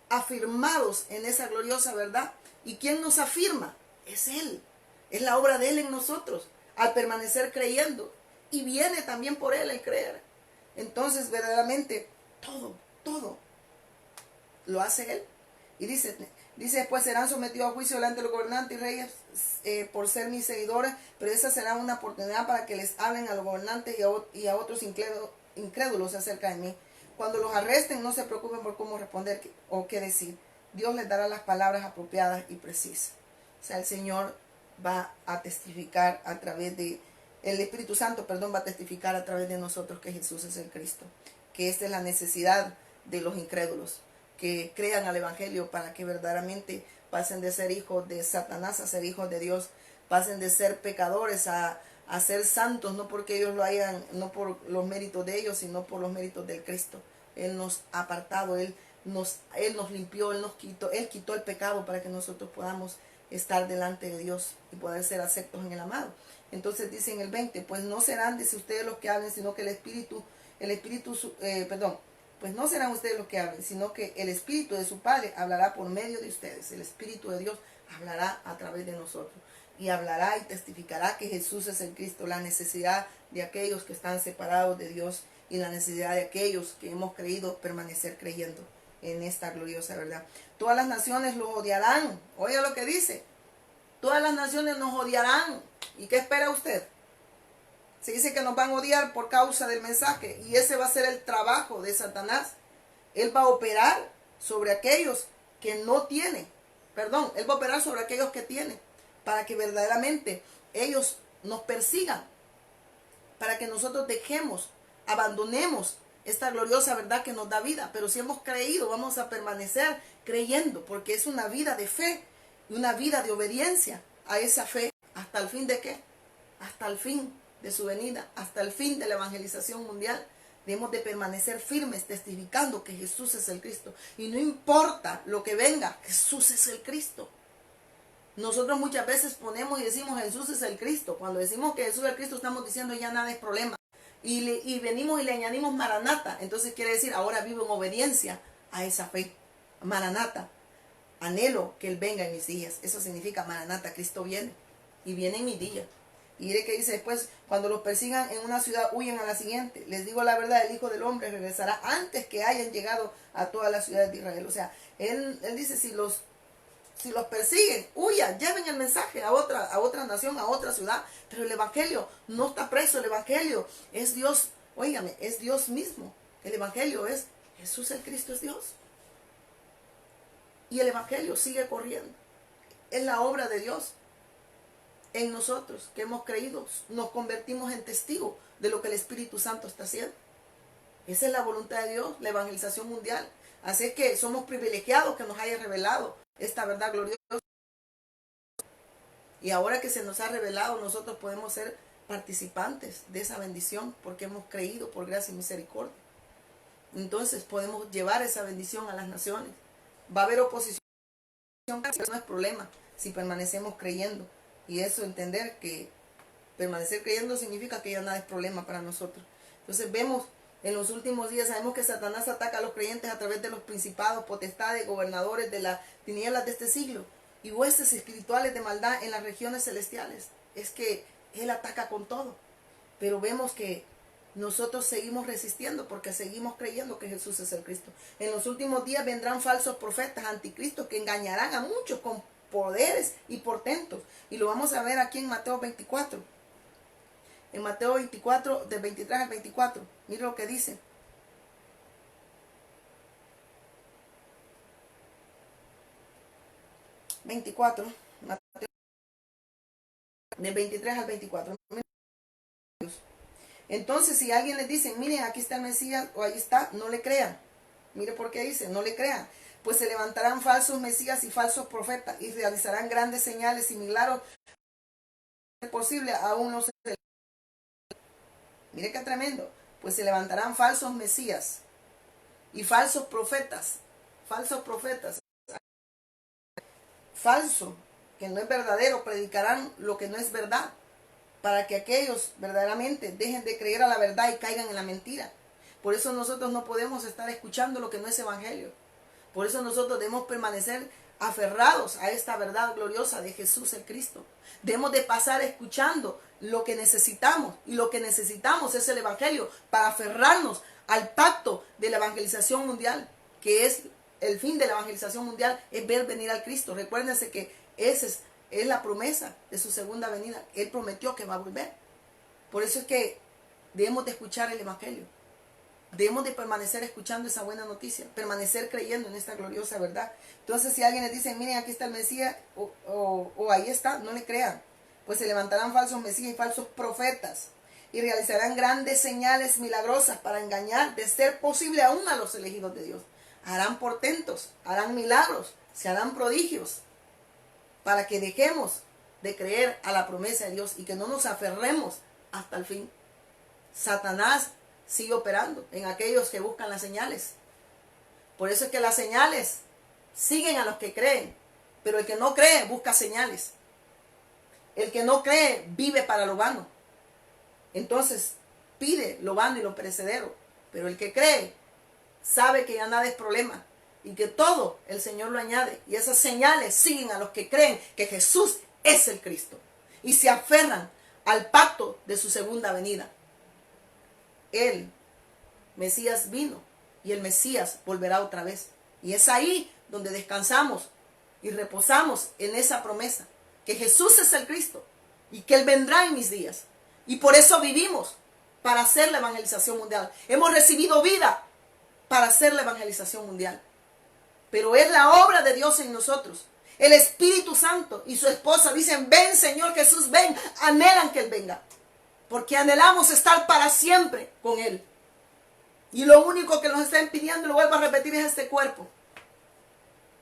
afirmados en esa gloriosa verdad. ¿Y quién nos afirma? Es Él. Es la obra de Él en nosotros, al permanecer creyendo. Y viene también por Él el creer. Entonces, verdaderamente, todo lo hace Él. Y dice después serán sometidos a juicio delante de los gobernantes y reyes por ser mis seguidores, pero esa será una oportunidad para que les hablen a los gobernantes y a otros incrédulos acerca de mí. Cuando los arresten, no se preocupen por cómo responder o qué decir. Dios les dará las palabras apropiadas y precisas. O sea, el Señor va a testificar a través de el Espíritu Santo, va a testificar a través de nosotros que Jesús es el Cristo, que esta es la necesidad de los incrédulos, que crean al Evangelio para que verdaderamente pasen de ser hijos de Satanás a ser hijos de Dios, pasen de ser pecadores a ser santos, no porque ellos lo hayan, no por los méritos de ellos, sino por los méritos del Cristo. Él nos ha apartado, Él nos limpió, Él quitó el pecado para que nosotros podamos estar delante de Dios y poder ser aceptos en el amado. Entonces dice en el 20, pues no serán, dice, ustedes los que hablen, sino que pues no serán ustedes los que hablen, sino que el Espíritu de su Padre hablará por medio de ustedes. El Espíritu de Dios hablará a través de nosotros. Y hablará y testificará que Jesús es el Cristo, la necesidad de aquellos que están separados de Dios y la necesidad de aquellos que hemos creído permanecer creyendo en esta gloriosa verdad. Todas las naciones los odiarán. Oiga lo que dice. Todas las naciones nos odiarán. ¿Y qué espera usted? Se dice que nos van a odiar por causa del mensaje. Y ese va a ser el trabajo de Satanás. Él va a operar sobre aquellos que no tienen. Él va a operar sobre aquellos que tienen. Para que verdaderamente ellos nos persigan. Para que nosotros abandonemos esta gloriosa verdad que nos da vida. Pero si hemos creído, vamos a permanecer creyendo. Porque es una vida de fe. Y una vida de obediencia a esa fe. ¿Hasta el fin de qué? Hasta el fin de su venida, hasta el fin de la evangelización mundial. Debemos de permanecer firmes testificando que Jesús es el Cristo. Y no importa lo que venga, Jesús es el Cristo. Nosotros muchas veces ponemos y decimos Jesús es el Cristo. Cuando decimos que Jesús es el Cristo estamos diciendo ya nada es problema. Y venimos y le añadimos Maranata. Entonces quiere decir ahora vivo en obediencia a esa fe. Maranata. Anhelo que Él venga en mis días. Eso significa Maranata. Cristo viene. Y viene en mis días. Y mire que dice después, cuando los persigan en una ciudad, huyen a la siguiente. Les digo la verdad, el Hijo del Hombre regresará antes que hayan llegado a todas las ciudades de Israel. O sea, él dice, si los persiguen, huyan, lleven el mensaje a otra nación, a otra ciudad. Pero el Evangelio no está preso, el Evangelio es Dios, óigame, es Dios mismo. El Evangelio es Jesús el Cristo es Dios. Y el Evangelio sigue corriendo. Es la obra de Dios. En nosotros que hemos creído, nos convertimos en testigos de lo que el Espíritu Santo está haciendo. Esa es la voluntad de Dios, la evangelización mundial. Así es que somos privilegiados que nos haya revelado esta verdad gloriosa. Y ahora que se nos ha revelado, nosotros podemos ser participantes de esa bendición porque hemos creído por gracia y misericordia. Entonces podemos llevar esa bendición a las naciones. Va a haber oposición, pero no es problema si permanecemos creyendo. Y eso, entender que permanecer creyendo significa que ya nada es problema para nosotros. Entonces vemos en los últimos días, sabemos que Satanás ataca a los creyentes a través de los principados, potestades, gobernadores de las tinieblas de este siglo y huestes espirituales de maldad en las regiones celestiales. Es que Él ataca con todo. Pero vemos que nosotros seguimos resistiendo porque seguimos creyendo que Jesús es el Cristo. En los últimos días vendrán falsos profetas, anticristos, que engañarán a muchos con poderes y portentos. Y lo vamos a ver aquí en Mateo 24. En Mateo 24, del 23 al 24. Mire lo que dice. Mateo, del 23 al 24. Entonces, si alguien les dice, miren, aquí está el Mesías, o ahí está, no le crean. Mire por qué dice, no le crean. Pues se levantarán falsos mesías y falsos profetas y realizarán grandes señales y milagros posible aún no se. Mire qué tremendo. Pues se levantarán falsos mesías y falsos profetas. Falsos profetas. Falso, que no es verdadero, predicarán lo que no es verdad, para que aquellos verdaderamente dejen de creer a la verdad y caigan en la mentira. Por eso nosotros no podemos estar escuchando lo que no es evangelio. Por eso nosotros debemos permanecer aferrados a esta verdad gloriosa de Jesús el Cristo. Debemos de pasar escuchando lo que necesitamos. Y lo que necesitamos es el evangelio para aferrarnos al pacto de la evangelización mundial, que es el fin de la evangelización mundial, es ver venir al Cristo. Recuérdense que esa es la promesa de su segunda venida. Él prometió que va a volver. Por eso es que debemos de escuchar el evangelio. Debemos de permanecer escuchando esa buena noticia, permanecer creyendo en esta gloriosa verdad. Entonces, si alguien les dice, miren, aquí está el Mesías, o ahí está, no le crean. Pues se levantarán falsos mesías y falsos profetas, y realizarán grandes señales milagrosas para engañar, de ser posible, aún a los elegidos de Dios. Harán portentos, harán milagros, se harán prodigios, para que dejemos de creer a la promesa de Dios y que no nos aferremos hasta el fin. Satanás sigue operando en aquellos que buscan las señales. Por eso es que las señales siguen a los que creen, pero el que no cree busca señales. El que no cree vive para lo vano. Entonces pide lo vano y lo perecedero, pero el que cree sabe que ya nada es problema y que todo el Señor lo añade, y esas señales siguen a los que creen que Jesús es el Cristo y se aferran al pacto de su segunda venida. El Mesías vino y el Mesías volverá otra vez. Y es ahí donde descansamos y reposamos en esa promesa, que Jesús es el Cristo y que Él vendrá en mis días. Y por eso vivimos, para hacer la evangelización mundial. Hemos recibido vida para hacer la evangelización mundial. Pero es la obra de Dios en nosotros. El Espíritu Santo y su esposa dicen, ven Señor Jesús, ven. Anhelan que Él venga, porque anhelamos estar para siempre con Él. Y lo único que nos está impidiendo, lo vuelvo a repetir, es este cuerpo.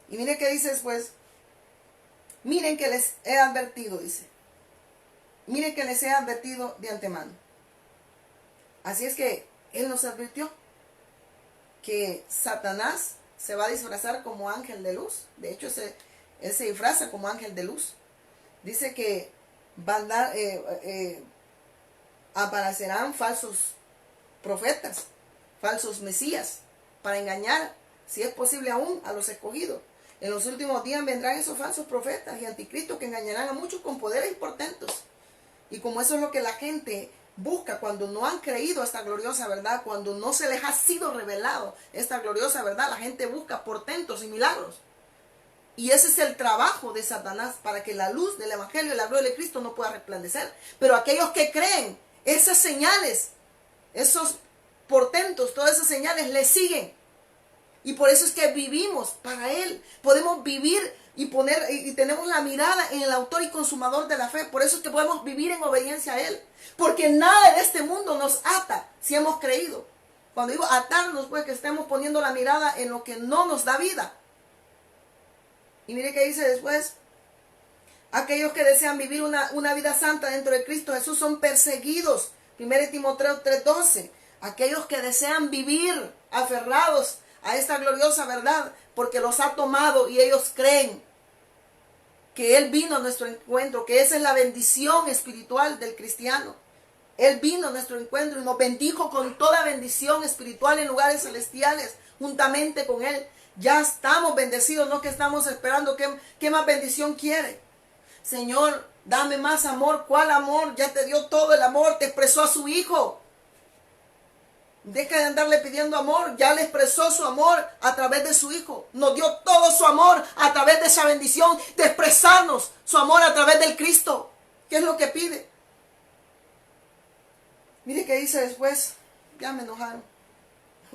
Y miren qué dice después. Miren que les he advertido, dice. Miren que les he advertido de antemano. Así es que Él nos advirtió que Satanás se va a disfrazar como ángel de luz. De hecho, él se disfraza como ángel de luz. Dice que van a dar, aparecerán falsos profetas, falsos mesías, para engañar, si es posible aún, a los escogidos. En los últimos días vendrán esos falsos profetas y anticristos que engañarán a muchos con poderes y portentos. Y como eso es lo que la gente busca cuando no han creído esta gloriosa verdad, cuando no se les ha sido revelado esta gloriosa verdad, la gente busca portentos y milagros. Y ese es el trabajo de Satanás, para que la luz del evangelio y la gloria de Cristo no pueda resplandecer. Pero aquellos que creen, esas señales, esos portentos, todas esas señales le siguen. Y por eso es que vivimos para Él. Podemos vivir y tenemos la mirada en el autor y consumador de la fe. Por eso es que podemos vivir en obediencia a Él. Porque nada de este mundo nos ata si hemos creído. Cuando digo atarnos, pues que estemos poniendo la mirada en lo que no nos da vida. Y mire qué dice después. Aquellos que desean vivir una vida santa dentro de Cristo Jesús son perseguidos. 1 Timoteo 3:12. Aquellos que desean vivir aferrados a esta gloriosa verdad, porque los ha tomado y ellos creen que Él vino a nuestro encuentro, que esa es la bendición espiritual del cristiano. Él vino a nuestro encuentro y nos bendijo con toda bendición espiritual en lugares celestiales, juntamente con Él. Ya estamos bendecidos, no que estamos esperando. ¿Qué más bendición quiere? Señor, dame más amor. ¿Cuál amor? Ya te dio todo el amor, te expresó a su Hijo. Deja de andarle pidiendo amor, ya le expresó su amor a través de su Hijo. Nos dio todo su amor a través de esa bendición de expresarnos su amor a través del Cristo. ¿Qué es lo que pide? Mire qué dice después. Ya me enojaron.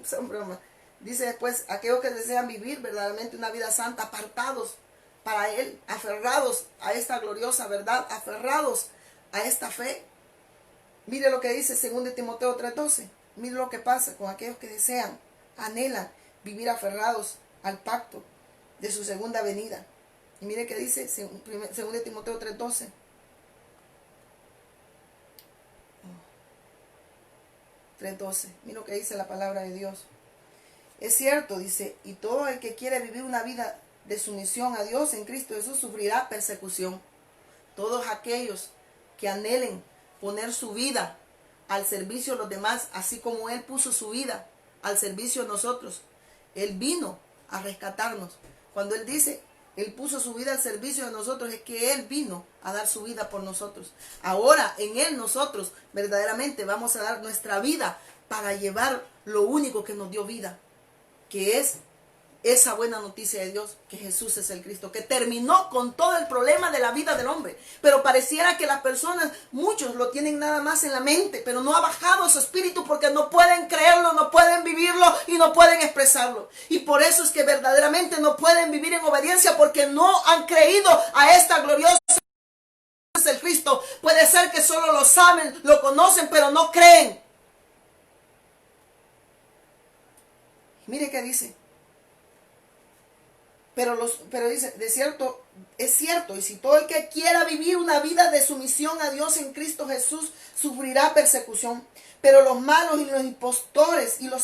Son bromas. Dice después, aquellos que desean vivir verdaderamente una vida santa, apartados para Él, aferrados a esta gloriosa verdad, aferrados a esta fe. Mire lo que dice 2 Timoteo 3:12. Mire lo que pasa con aquellos que desean, anhelan vivir aferrados al pacto de su segunda venida. Y mire que dice 2 Timoteo 3:12. 3:12. Mire lo que dice la palabra de Dios. Es cierto, dice, y todo el que quiere vivir una vida de sumisión a Dios en Cristo Jesús sufrirá persecución. Todos aquellos que anhelen poner su vida al servicio de los demás, así como Él puso su vida al servicio de nosotros. Él vino a rescatarnos. Cuando Él dice, Él puso su vida al servicio de nosotros, es que Él vino a dar su vida por nosotros. Ahora en Él nosotros verdaderamente vamos a dar nuestra vida para llevar lo único que nos dio vida, que es esa buena noticia de Dios, que Jesús es el Cristo, que terminó con todo el problema de la vida del hombre. Pero pareciera que las personas, muchos lo tienen nada más en la mente, pero no ha bajado su espíritu porque no pueden creerlo, no pueden vivirlo y no pueden expresarlo. Y por eso es que verdaderamente no pueden vivir en obediencia, porque no han creído a esta gloriosa es el Cristo. Puede ser que solo lo saben, lo conocen, pero no creen. Mire qué dice. Pero dice, es cierto, y si todo el que quiera vivir una vida de sumisión a Dios en Cristo Jesús sufrirá persecución. Pero los malos y los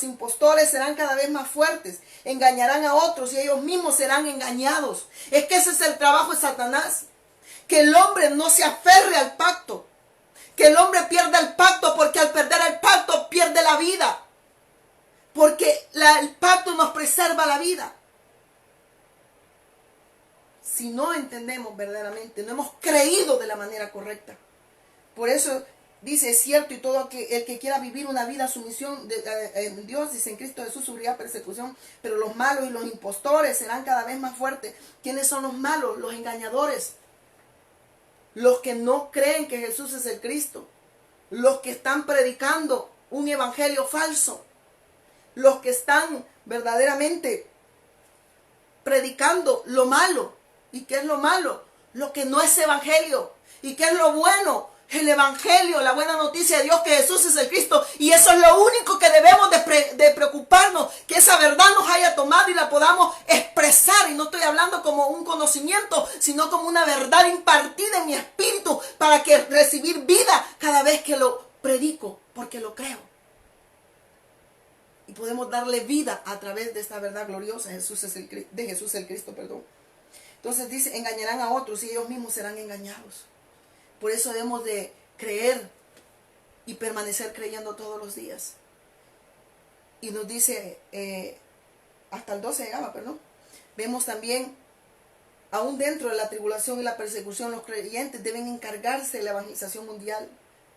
impostores serán cada vez más fuertes, engañarán a otros y ellos mismos serán engañados. Es que ese es el trabajo de Satanás, que el hombre no se aferre al pacto, que el hombre pierda el pacto, porque al perder el pacto pierde la vida, porque el pacto nos preserva la vida. Si no entendemos verdaderamente, no hemos creído de la manera correcta. Por eso dice, es cierto, y todo el que quiera vivir una vida sumisión en Dios, dice, en Cristo Jesús sufrirá persecución, pero los malos y los impostores serán cada vez más fuertes. ¿Quiénes son los malos? Los engañadores, los que no creen que Jesús es el Cristo, los que están predicando un evangelio falso, los que están verdaderamente predicando lo malo. ¿Y qué es lo malo? Lo que no es evangelio. ¿Y qué es lo bueno? El evangelio, la buena noticia de Dios, que Jesús es el Cristo. Y eso es lo único que debemos de preocuparnos, que esa verdad nos haya tomado y la podamos expresar. Y no estoy hablando como un conocimiento, sino como una verdad impartida en mi espíritu, para que recibir vida cada vez que lo predico, porque lo creo. y podemos darle vida a través de esta verdad gloriosa de Jesús el Cristo, perdón. Entonces dice, engañarán a otros y ellos mismos serán engañados. Por eso debemos de creer y permanecer creyendo todos los días. Y nos dice, hasta el 12 llegaba, perdón. Vemos también, aún dentro de la tribulación y la persecución, los creyentes deben encargarse de la evangelización mundial.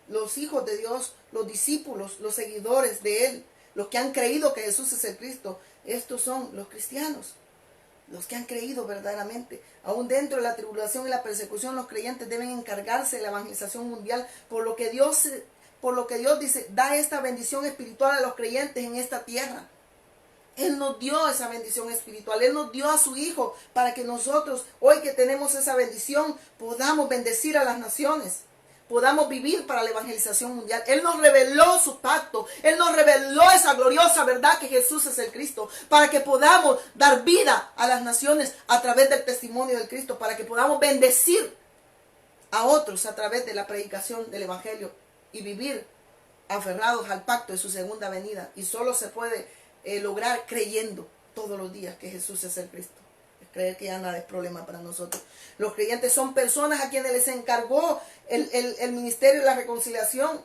Los hijos de Dios, los discípulos, los seguidores de Él, los que han creído que Jesús es el Cristo, estos son los cristianos. Los que han creído verdaderamente. Aún dentro de la tribulación y la persecución, los creyentes deben encargarse de la evangelización mundial, por lo que Dios dice, da esta bendición espiritual a los creyentes en esta tierra. Él nos dio esa bendición espiritual, Él nos dio a su Hijo para que nosotros, hoy que tenemos esa bendición, podamos bendecir a las naciones. Podamos vivir para la evangelización mundial. Él nos reveló su pacto. Él nos reveló esa gloriosa verdad que Jesús es el Cristo. Para que podamos dar vida a las naciones a través del testimonio del Cristo. Para que podamos bendecir a otros a través de la predicación del Evangelio. Y vivir aferrados al pacto de su segunda venida. Y solo se puede lograr creyendo todos los días que Jesús es el Cristo. Creer que ya nada es problema para nosotros. Los creyentes son personas a quienes les encargó el ministerio de la reconciliación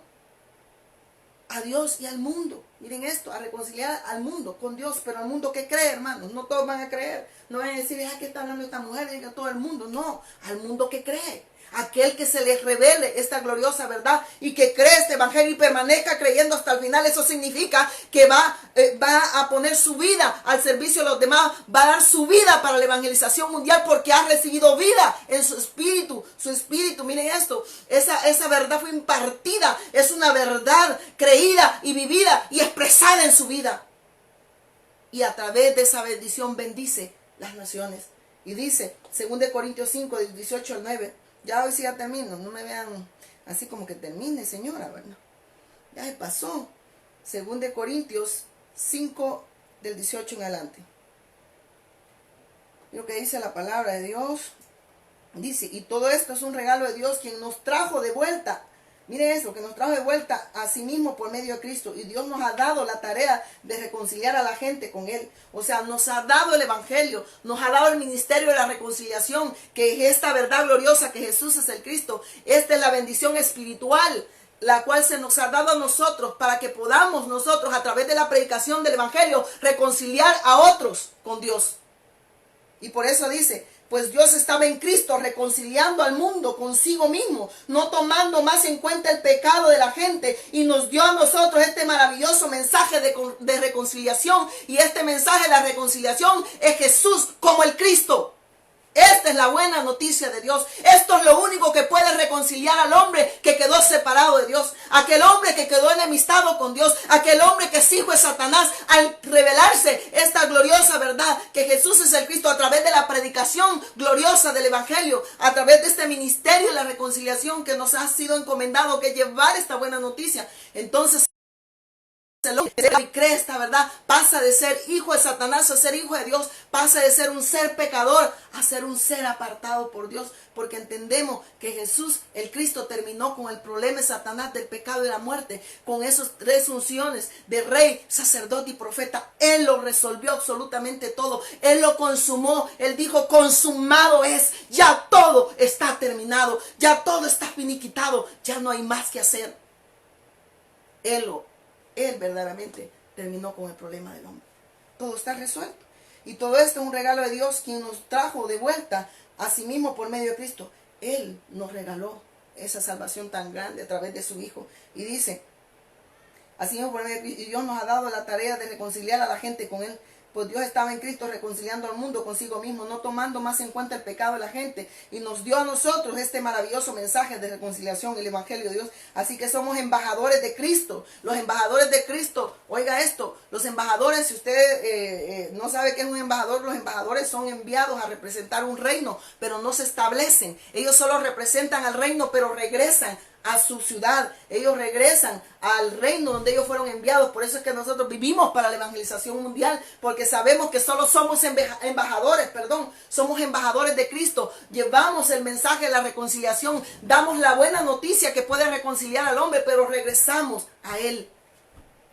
a Dios y al mundo. Miren esto, a reconciliar al mundo con Dios, pero al mundo que cree, hermanos. No todos van a creer. No van a decir, ¿qué está hablando esta mujer? Diga todo el mundo. No, al mundo que cree. Aquel que se les revele esta gloriosa verdad y que cree este evangelio y permanezca creyendo hasta el final. Eso significa que va a poner su vida al servicio de los demás, va a dar su vida para la evangelización mundial porque ha recibido vida en su espíritu. Su espíritu, miren esto, esa verdad fue impartida, es una verdad creída y vivida y expresada en su vida. Y a través de esa bendición bendice las naciones. Y dice, 2 Corintios 5, del 18 al 9, ya hoy sí ya termino, no me vean así como que termine, señora, ¿verdad? Ya se pasó. 2 Corintios 5, del 18 en adelante. Lo que dice la palabra de Dios, dice, y todo esto es un regalo de Dios, quien nos trajo de vuelta. Mire eso, que nos trajo de vuelta a sí mismo por medio de Cristo. Y Dios nos ha dado la tarea de reconciliar a la gente con Él. O sea, nos ha dado el Evangelio, nos ha dado el ministerio de la reconciliación, que es esta verdad gloriosa que Jesús es el Cristo. Esta es la bendición espiritual, la cual se nos ha dado a nosotros para que podamos nosotros, a través de la predicación del Evangelio, reconciliar a otros con Dios. Y por eso dice, pues Dios estaba en Cristo reconciliando al mundo consigo mismo, no tomando más en cuenta el pecado de la gente, y nos dio a nosotros este maravilloso mensaje de reconciliación. Y este mensaje de la reconciliación es Jesús como el Cristo. Esta es la buena noticia de Dios. Esto es lo único que puede reconciliar al hombre que quedó separado de Dios. Aquel hombre que quedó enemistado con Dios. Aquel hombre que es hijo de Satanás. Al revelarse esta gloriosa verdad que Jesús es el Cristo a través de la predicación gloriosa del Evangelio. A través de este ministerio de la reconciliación que nos ha sido encomendado, que llevar esta buena noticia. Entonces, y cree esta verdad, pasa de ser hijo de Satanás a ser hijo de Dios, pasa de ser un ser pecador a ser un ser apartado por Dios, porque entendemos que Jesús, el Cristo, terminó con el problema de Satanás, del pecado y la muerte, con esas 3 funciones de rey, sacerdote y profeta. Él lo resolvió absolutamente todo, Él lo consumó, Él dijo, consumado es, ya todo está terminado, ya todo está finiquitado, ya no hay más que hacer. Él verdaderamente terminó con el problema del hombre. Todo está resuelto. Y todo esto es un regalo de Dios, quien nos trajo de vuelta a sí mismo por medio de Cristo. Él nos regaló esa salvación tan grande a través de su Hijo. Y dice, así mismo por medio de Cristo, y Dios nos ha dado la tarea de reconciliar a la gente con Él. Pues Dios estaba en Cristo reconciliando al mundo consigo mismo, no tomando más en cuenta el pecado de la gente. Y nos dio a nosotros este maravilloso mensaje de reconciliación, el Evangelio de Dios. Así que somos embajadores de Cristo. Los embajadores de Cristo, oiga esto, los embajadores, si usted no sabe qué es un embajador, los embajadores son enviados a representar un reino, pero no se establecen. Ellos solo representan al reino, pero regresan a su ciudad. Ellos regresan al reino donde ellos fueron enviados. Por eso es que nosotros vivimos para la evangelización mundial, porque sabemos que solo somos somos embajadores de Cristo. Llevamos el mensaje de la reconciliación, damos la buena noticia que puede reconciliar al hombre, pero regresamos a Él.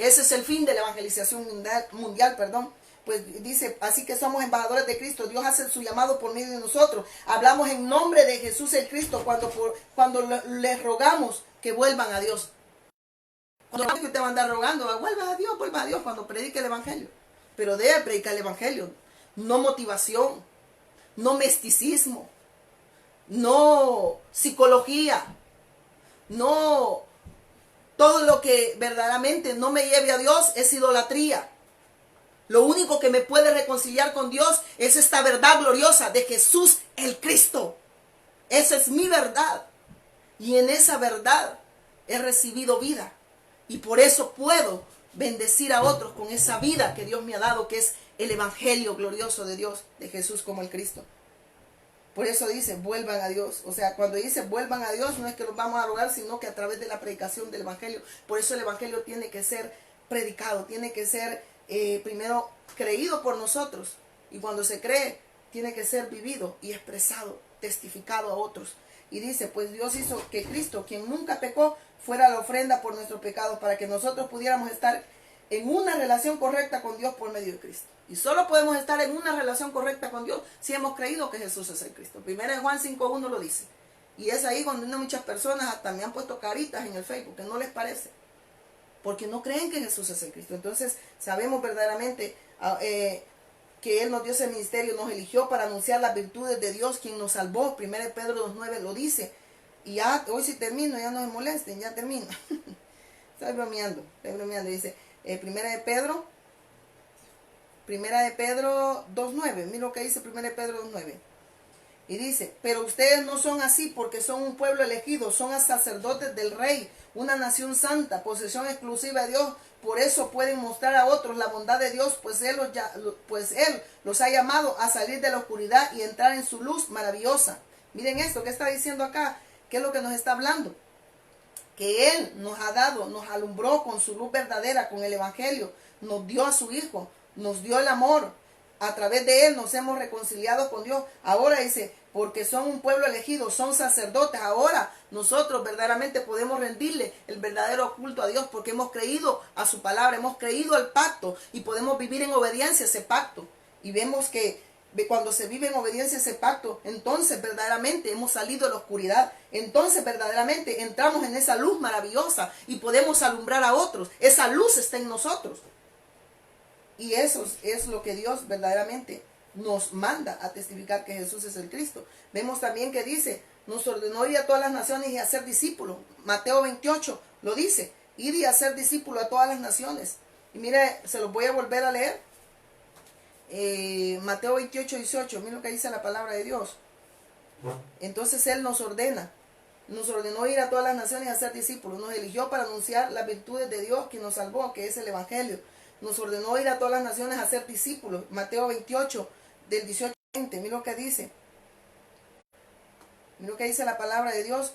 Ese es el fin de la evangelización mundial, perdón. Pues dice, así que somos embajadores de Cristo. Dios hace su llamado por medio de nosotros. Hablamos en nombre de Jesús el Cristo cuando les rogamos que vuelvan a Dios. Cuando usted va a andar rogando, vuelva a Dios cuando predique el evangelio. Pero debe predicar el evangelio. No motivación, no misticismo, no psicología, no todo lo que verdaderamente no me lleve a Dios es idolatría. Lo único que me puede reconciliar con Dios es esta verdad gloriosa de Jesús el Cristo. Esa es mi verdad. Y en esa verdad he recibido vida. Y por eso puedo bendecir a otros con esa vida que Dios me ha dado, que es el evangelio glorioso de Dios, de Jesús como el Cristo. Por eso dice, vuelvan a Dios. O sea, cuando dice vuelvan a Dios, no es que los vamos a rogar, sino que a través de la predicación del evangelio. Por eso el evangelio tiene que ser predicado, tiene que ser primero creído por nosotros. Y cuando se cree, tiene que ser vivido y expresado, testificado a otros. Y dice, pues Dios hizo que Cristo, quien nunca pecó, fuera la ofrenda por nuestros pecados, para que nosotros pudiéramos estar en una relación correcta con Dios por medio de Cristo. Y solo podemos estar en una relación correcta con Dios si hemos creído que Jesús es el Cristo. Primero en Juan 5:1 lo dice. Y es ahí cuando muchas personas hasta me han puesto caritas en el Facebook, que no les parece. Porque no creen que Jesús es el Cristo. Entonces sabemos verdaderamente que Él nos dio ese ministerio, nos eligió para anunciar las virtudes de Dios, quien nos salvó. 1 Pedro 2:9 lo dice. Y ya, hoy sí termino, ya no me molesten, ya termino. Estoy bromeando. Dice, Primera de Pedro 2:9. Mira lo que dice 1 Pedro 2:9. Y dice, pero ustedes no son así porque son un pueblo elegido, son sacerdotes del Rey, una nación santa, posesión exclusiva de Dios. Por eso pueden mostrar a otros la bondad de Dios, pues Él los ha llamado a salir de la oscuridad y entrar en su luz maravillosa. Miren esto, ¿qué está diciendo acá? ¿Qué es lo que nos está hablando? Que Él nos ha dado, nos alumbró con su luz verdadera, con el evangelio, nos dio a su Hijo, nos dio el amor. A través de Él nos hemos reconciliado con Dios. Ahora dice, porque son un pueblo elegido, son sacerdotes. Ahora nosotros verdaderamente podemos rendirle el verdadero culto a Dios porque hemos creído a su palabra, hemos creído al pacto y podemos vivir en obediencia a ese pacto. Y vemos que cuando se vive en obediencia a ese pacto, entonces verdaderamente hemos salido de la oscuridad. Entonces verdaderamente entramos en esa luz maravillosa y podemos alumbrar a otros. Esa luz está en nosotros. Y eso es lo que Dios verdaderamente nos manda a testificar que Jesús es el Cristo. Vemos también que dice, nos ordenó ir a todas las naciones y hacer discípulos. Mateo 28 lo dice, ir y hacer discípulos a todas las naciones. Y mire, se los voy a volver a leer. Mateo 28:18, mire lo que dice la palabra de Dios. Entonces Él nos ordena. Nos ordenó ir a todas las naciones y hacer discípulos. Nos eligió para anunciar las virtudes de Dios que nos salvó, que es el evangelio. Nos ordenó ir a todas las naciones a ser discípulos. Mateo 28, del 18 al 20. Mira lo que dice. Mira lo que dice la palabra de Dios.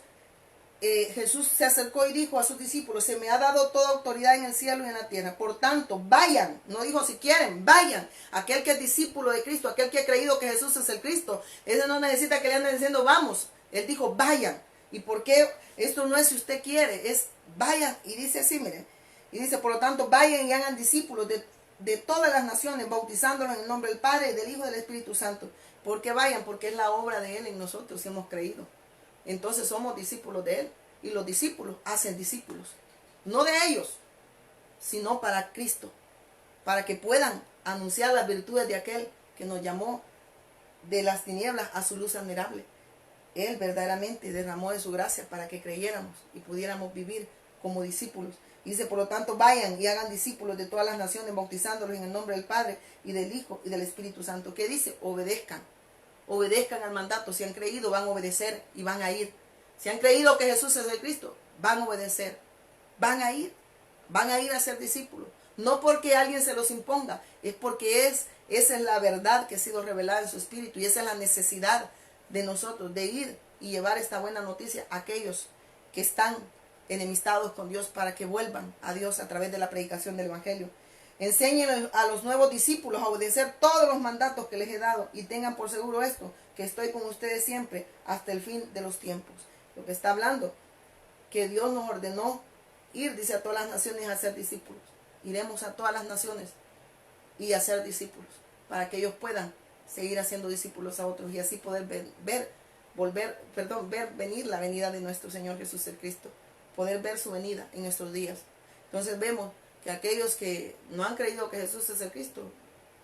Jesús se acercó y dijo a sus discípulos, se me ha dado toda autoridad en el cielo y en la tierra. Por tanto, vayan. No dijo si quieren, vayan. Aquel que es discípulo de Cristo, aquel que ha creído que Jesús es el Cristo, ese no necesita que le anden diciendo vamos. Él dijo vayan. ¿Y por qué? Esto no es si usted quiere, es vayan. Y dice así, miren. Y dice, por lo tanto, vayan y hagan discípulos de todas las naciones, bautizándolos en el nombre del Padre, del Hijo y del Espíritu Santo. ¿Por qué vayan? Porque es la obra de Él en nosotros, si hemos creído. Entonces somos discípulos de Él. Y los discípulos hacen discípulos. No de ellos, sino para Cristo. Para que puedan anunciar las virtudes de aquel que nos llamó de las tinieblas a su luz admirable. Él verdaderamente derramó de su gracia para que creyéramos y pudiéramos vivir como discípulos. Y dice, por lo tanto, vayan y hagan discípulos de todas las naciones, bautizándolos en el nombre del Padre y del Hijo y del Espíritu Santo. ¿Qué dice? Obedezcan. Obedezcan al mandato. Si han creído, van a obedecer y van a ir. Si han creído que Jesús es el Cristo, van a obedecer. Van a ir a ser discípulos. No porque alguien se los imponga, es porque esa es la verdad que ha sido revelada en su espíritu. Y esa es la necesidad de nosotros, de ir y llevar esta buena noticia a aquellos que están enemistados con Dios para que vuelvan a Dios a través de la predicación del Evangelio. Enseñen a los nuevos discípulos a obedecer todos los mandatos que les he dado y tengan por seguro esto, que estoy con ustedes siempre hasta el fin de los tiempos. Lo que está hablando, que Dios nos ordenó ir, dice, a todas las naciones a ser discípulos. iremos a todas las naciones y hacer discípulos, para que ellos puedan seguir haciendo discípulos a otros y así poder ver venir la venida de nuestro Señor Jesús el Cristo, poder ver su venida en nuestros días. Entonces vemos que aquellos que no han creído que Jesús es el Cristo,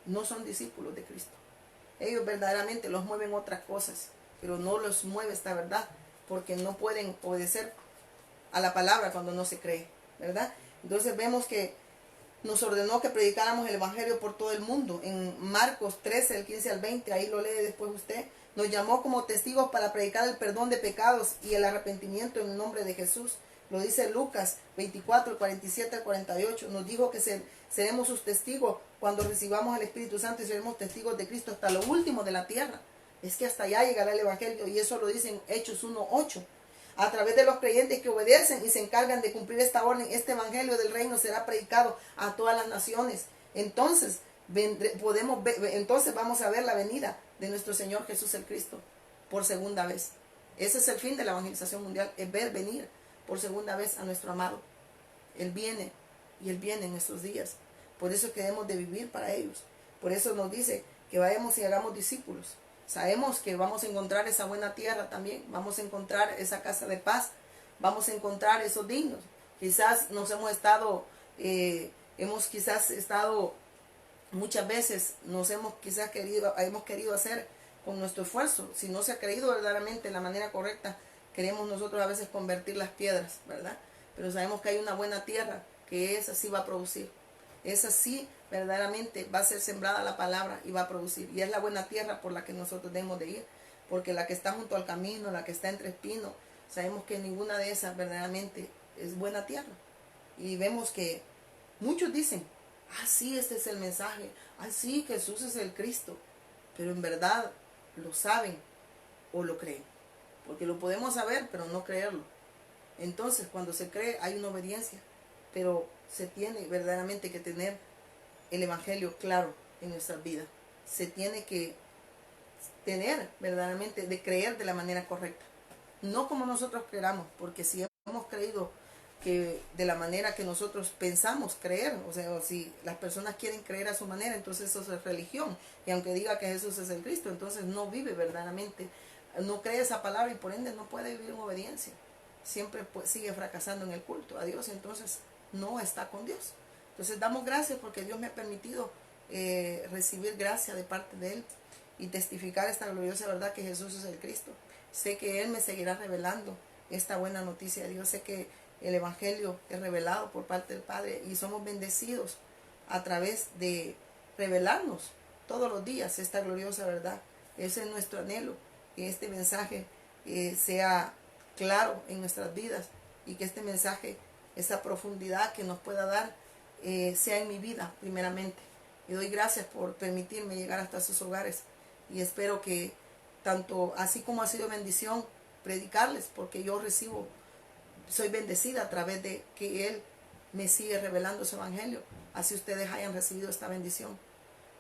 no son discípulos de Cristo. Ellos verdaderamente los mueven otras cosas, pero no los mueve esta verdad, porque no pueden obedecer a la palabra cuando no se cree, ¿verdad? Entonces vemos que nos ordenó que predicáramos el Evangelio por todo el mundo. En Marcos 13, del 15 al 20, ahí lo lee después usted. Nos llamó como testigos para predicar el perdón de pecados y el arrepentimiento en el nombre de Jesús. Lo dice Lucas 24, 47 al 48. Nos dijo que seremos sus testigos cuando recibamos al Espíritu Santo y seremos testigos de Cristo hasta lo último de la tierra. Es que hasta allá llegará el Evangelio y eso lo dice en Hechos 1:8. A través de los creyentes que obedecen y se encargan de cumplir esta orden, este Evangelio del reino será predicado a todas las naciones. Entonces, entonces vamos a ver la venida de nuestro Señor Jesús el Cristo por segunda vez. Ese es el fin de la evangelización mundial, es ver venir por segunda vez a nuestro amado. Él viene y Él viene en estos días. Por eso queremos de vivir para ellos. Por eso nos dice que vayamos y hagamos discípulos. Sabemos que vamos a encontrar esa buena tierra también, vamos a encontrar esa casa de paz, vamos a encontrar esos dignos. Quizás muchas veces hemos querido hacer con nuestro esfuerzo. Si no se ha creído verdaderamente de la manera correcta, queremos nosotros a veces convertir las piedras, ¿verdad? Pero sabemos que hay una buena tierra que esa sí va a producir. Esa sí verdaderamente va a ser sembrada la palabra y va a producir. Y es la buena tierra por la que nosotros debemos de ir. Porque la que está junto al camino, la que está entre espinos, sabemos que ninguna de esas verdaderamente es buena tierra. Y vemos que muchos dicen, sí, este es el mensaje. Sí, Jesús es el Cristo. Pero en verdad lo saben o lo creen. Porque lo podemos saber, pero no creerlo. Entonces, cuando se cree, hay una obediencia. Pero se tiene verdaderamente que tener el Evangelio claro en nuestras vidas. Se tiene que tener verdaderamente de creer de la manera correcta. No como nosotros queramos, porque si hemos creído que de la manera que nosotros pensamos creer, o sea, si las personas quieren creer a su manera, entonces eso es religión. Y aunque diga que Jesús es el Cristo, entonces no vive verdaderamente, no cree esa palabra y por ende no puede vivir en obediencia. Siempre sigue fracasando en el culto a Dios, entonces no está con Dios. Entonces damos gracias porque Dios me ha permitido recibir gracia de parte de Él y testificar esta gloriosa verdad que Jesús es el Cristo. Sé que Él me seguirá revelando esta buena noticia de Dios. Sé que el Evangelio es revelado por parte del Padre y somos bendecidos a través de revelarnos todos los días esta gloriosa verdad. Ese es nuestro anhelo, que este mensaje sea claro en nuestras vidas y que este mensaje, esa profundidad que nos pueda dar, sea en mi vida primeramente. Y doy gracias por permitirme llegar hasta sus hogares y espero que tanto así como ha sido bendición predicarles, porque yo soy bendecida a través de que Él me sigue revelando su evangelio, así ustedes hayan recibido esta bendición.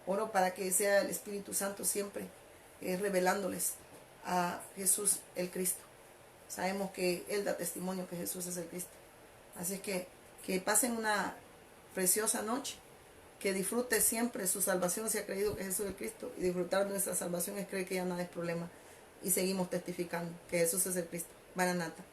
Oro para que sea el Espíritu Santo siempre revelándoles a Jesús el Cristo. Sabemos que Él da testimonio que Jesús es el Cristo. Así es que pasen una preciosa noche, que disfrute siempre su salvación si ha creído que Jesús es el Cristo, y disfrutar de nuestra salvación es creer que ya nada es problema y seguimos testificando que Jesús es el Cristo. Maranata.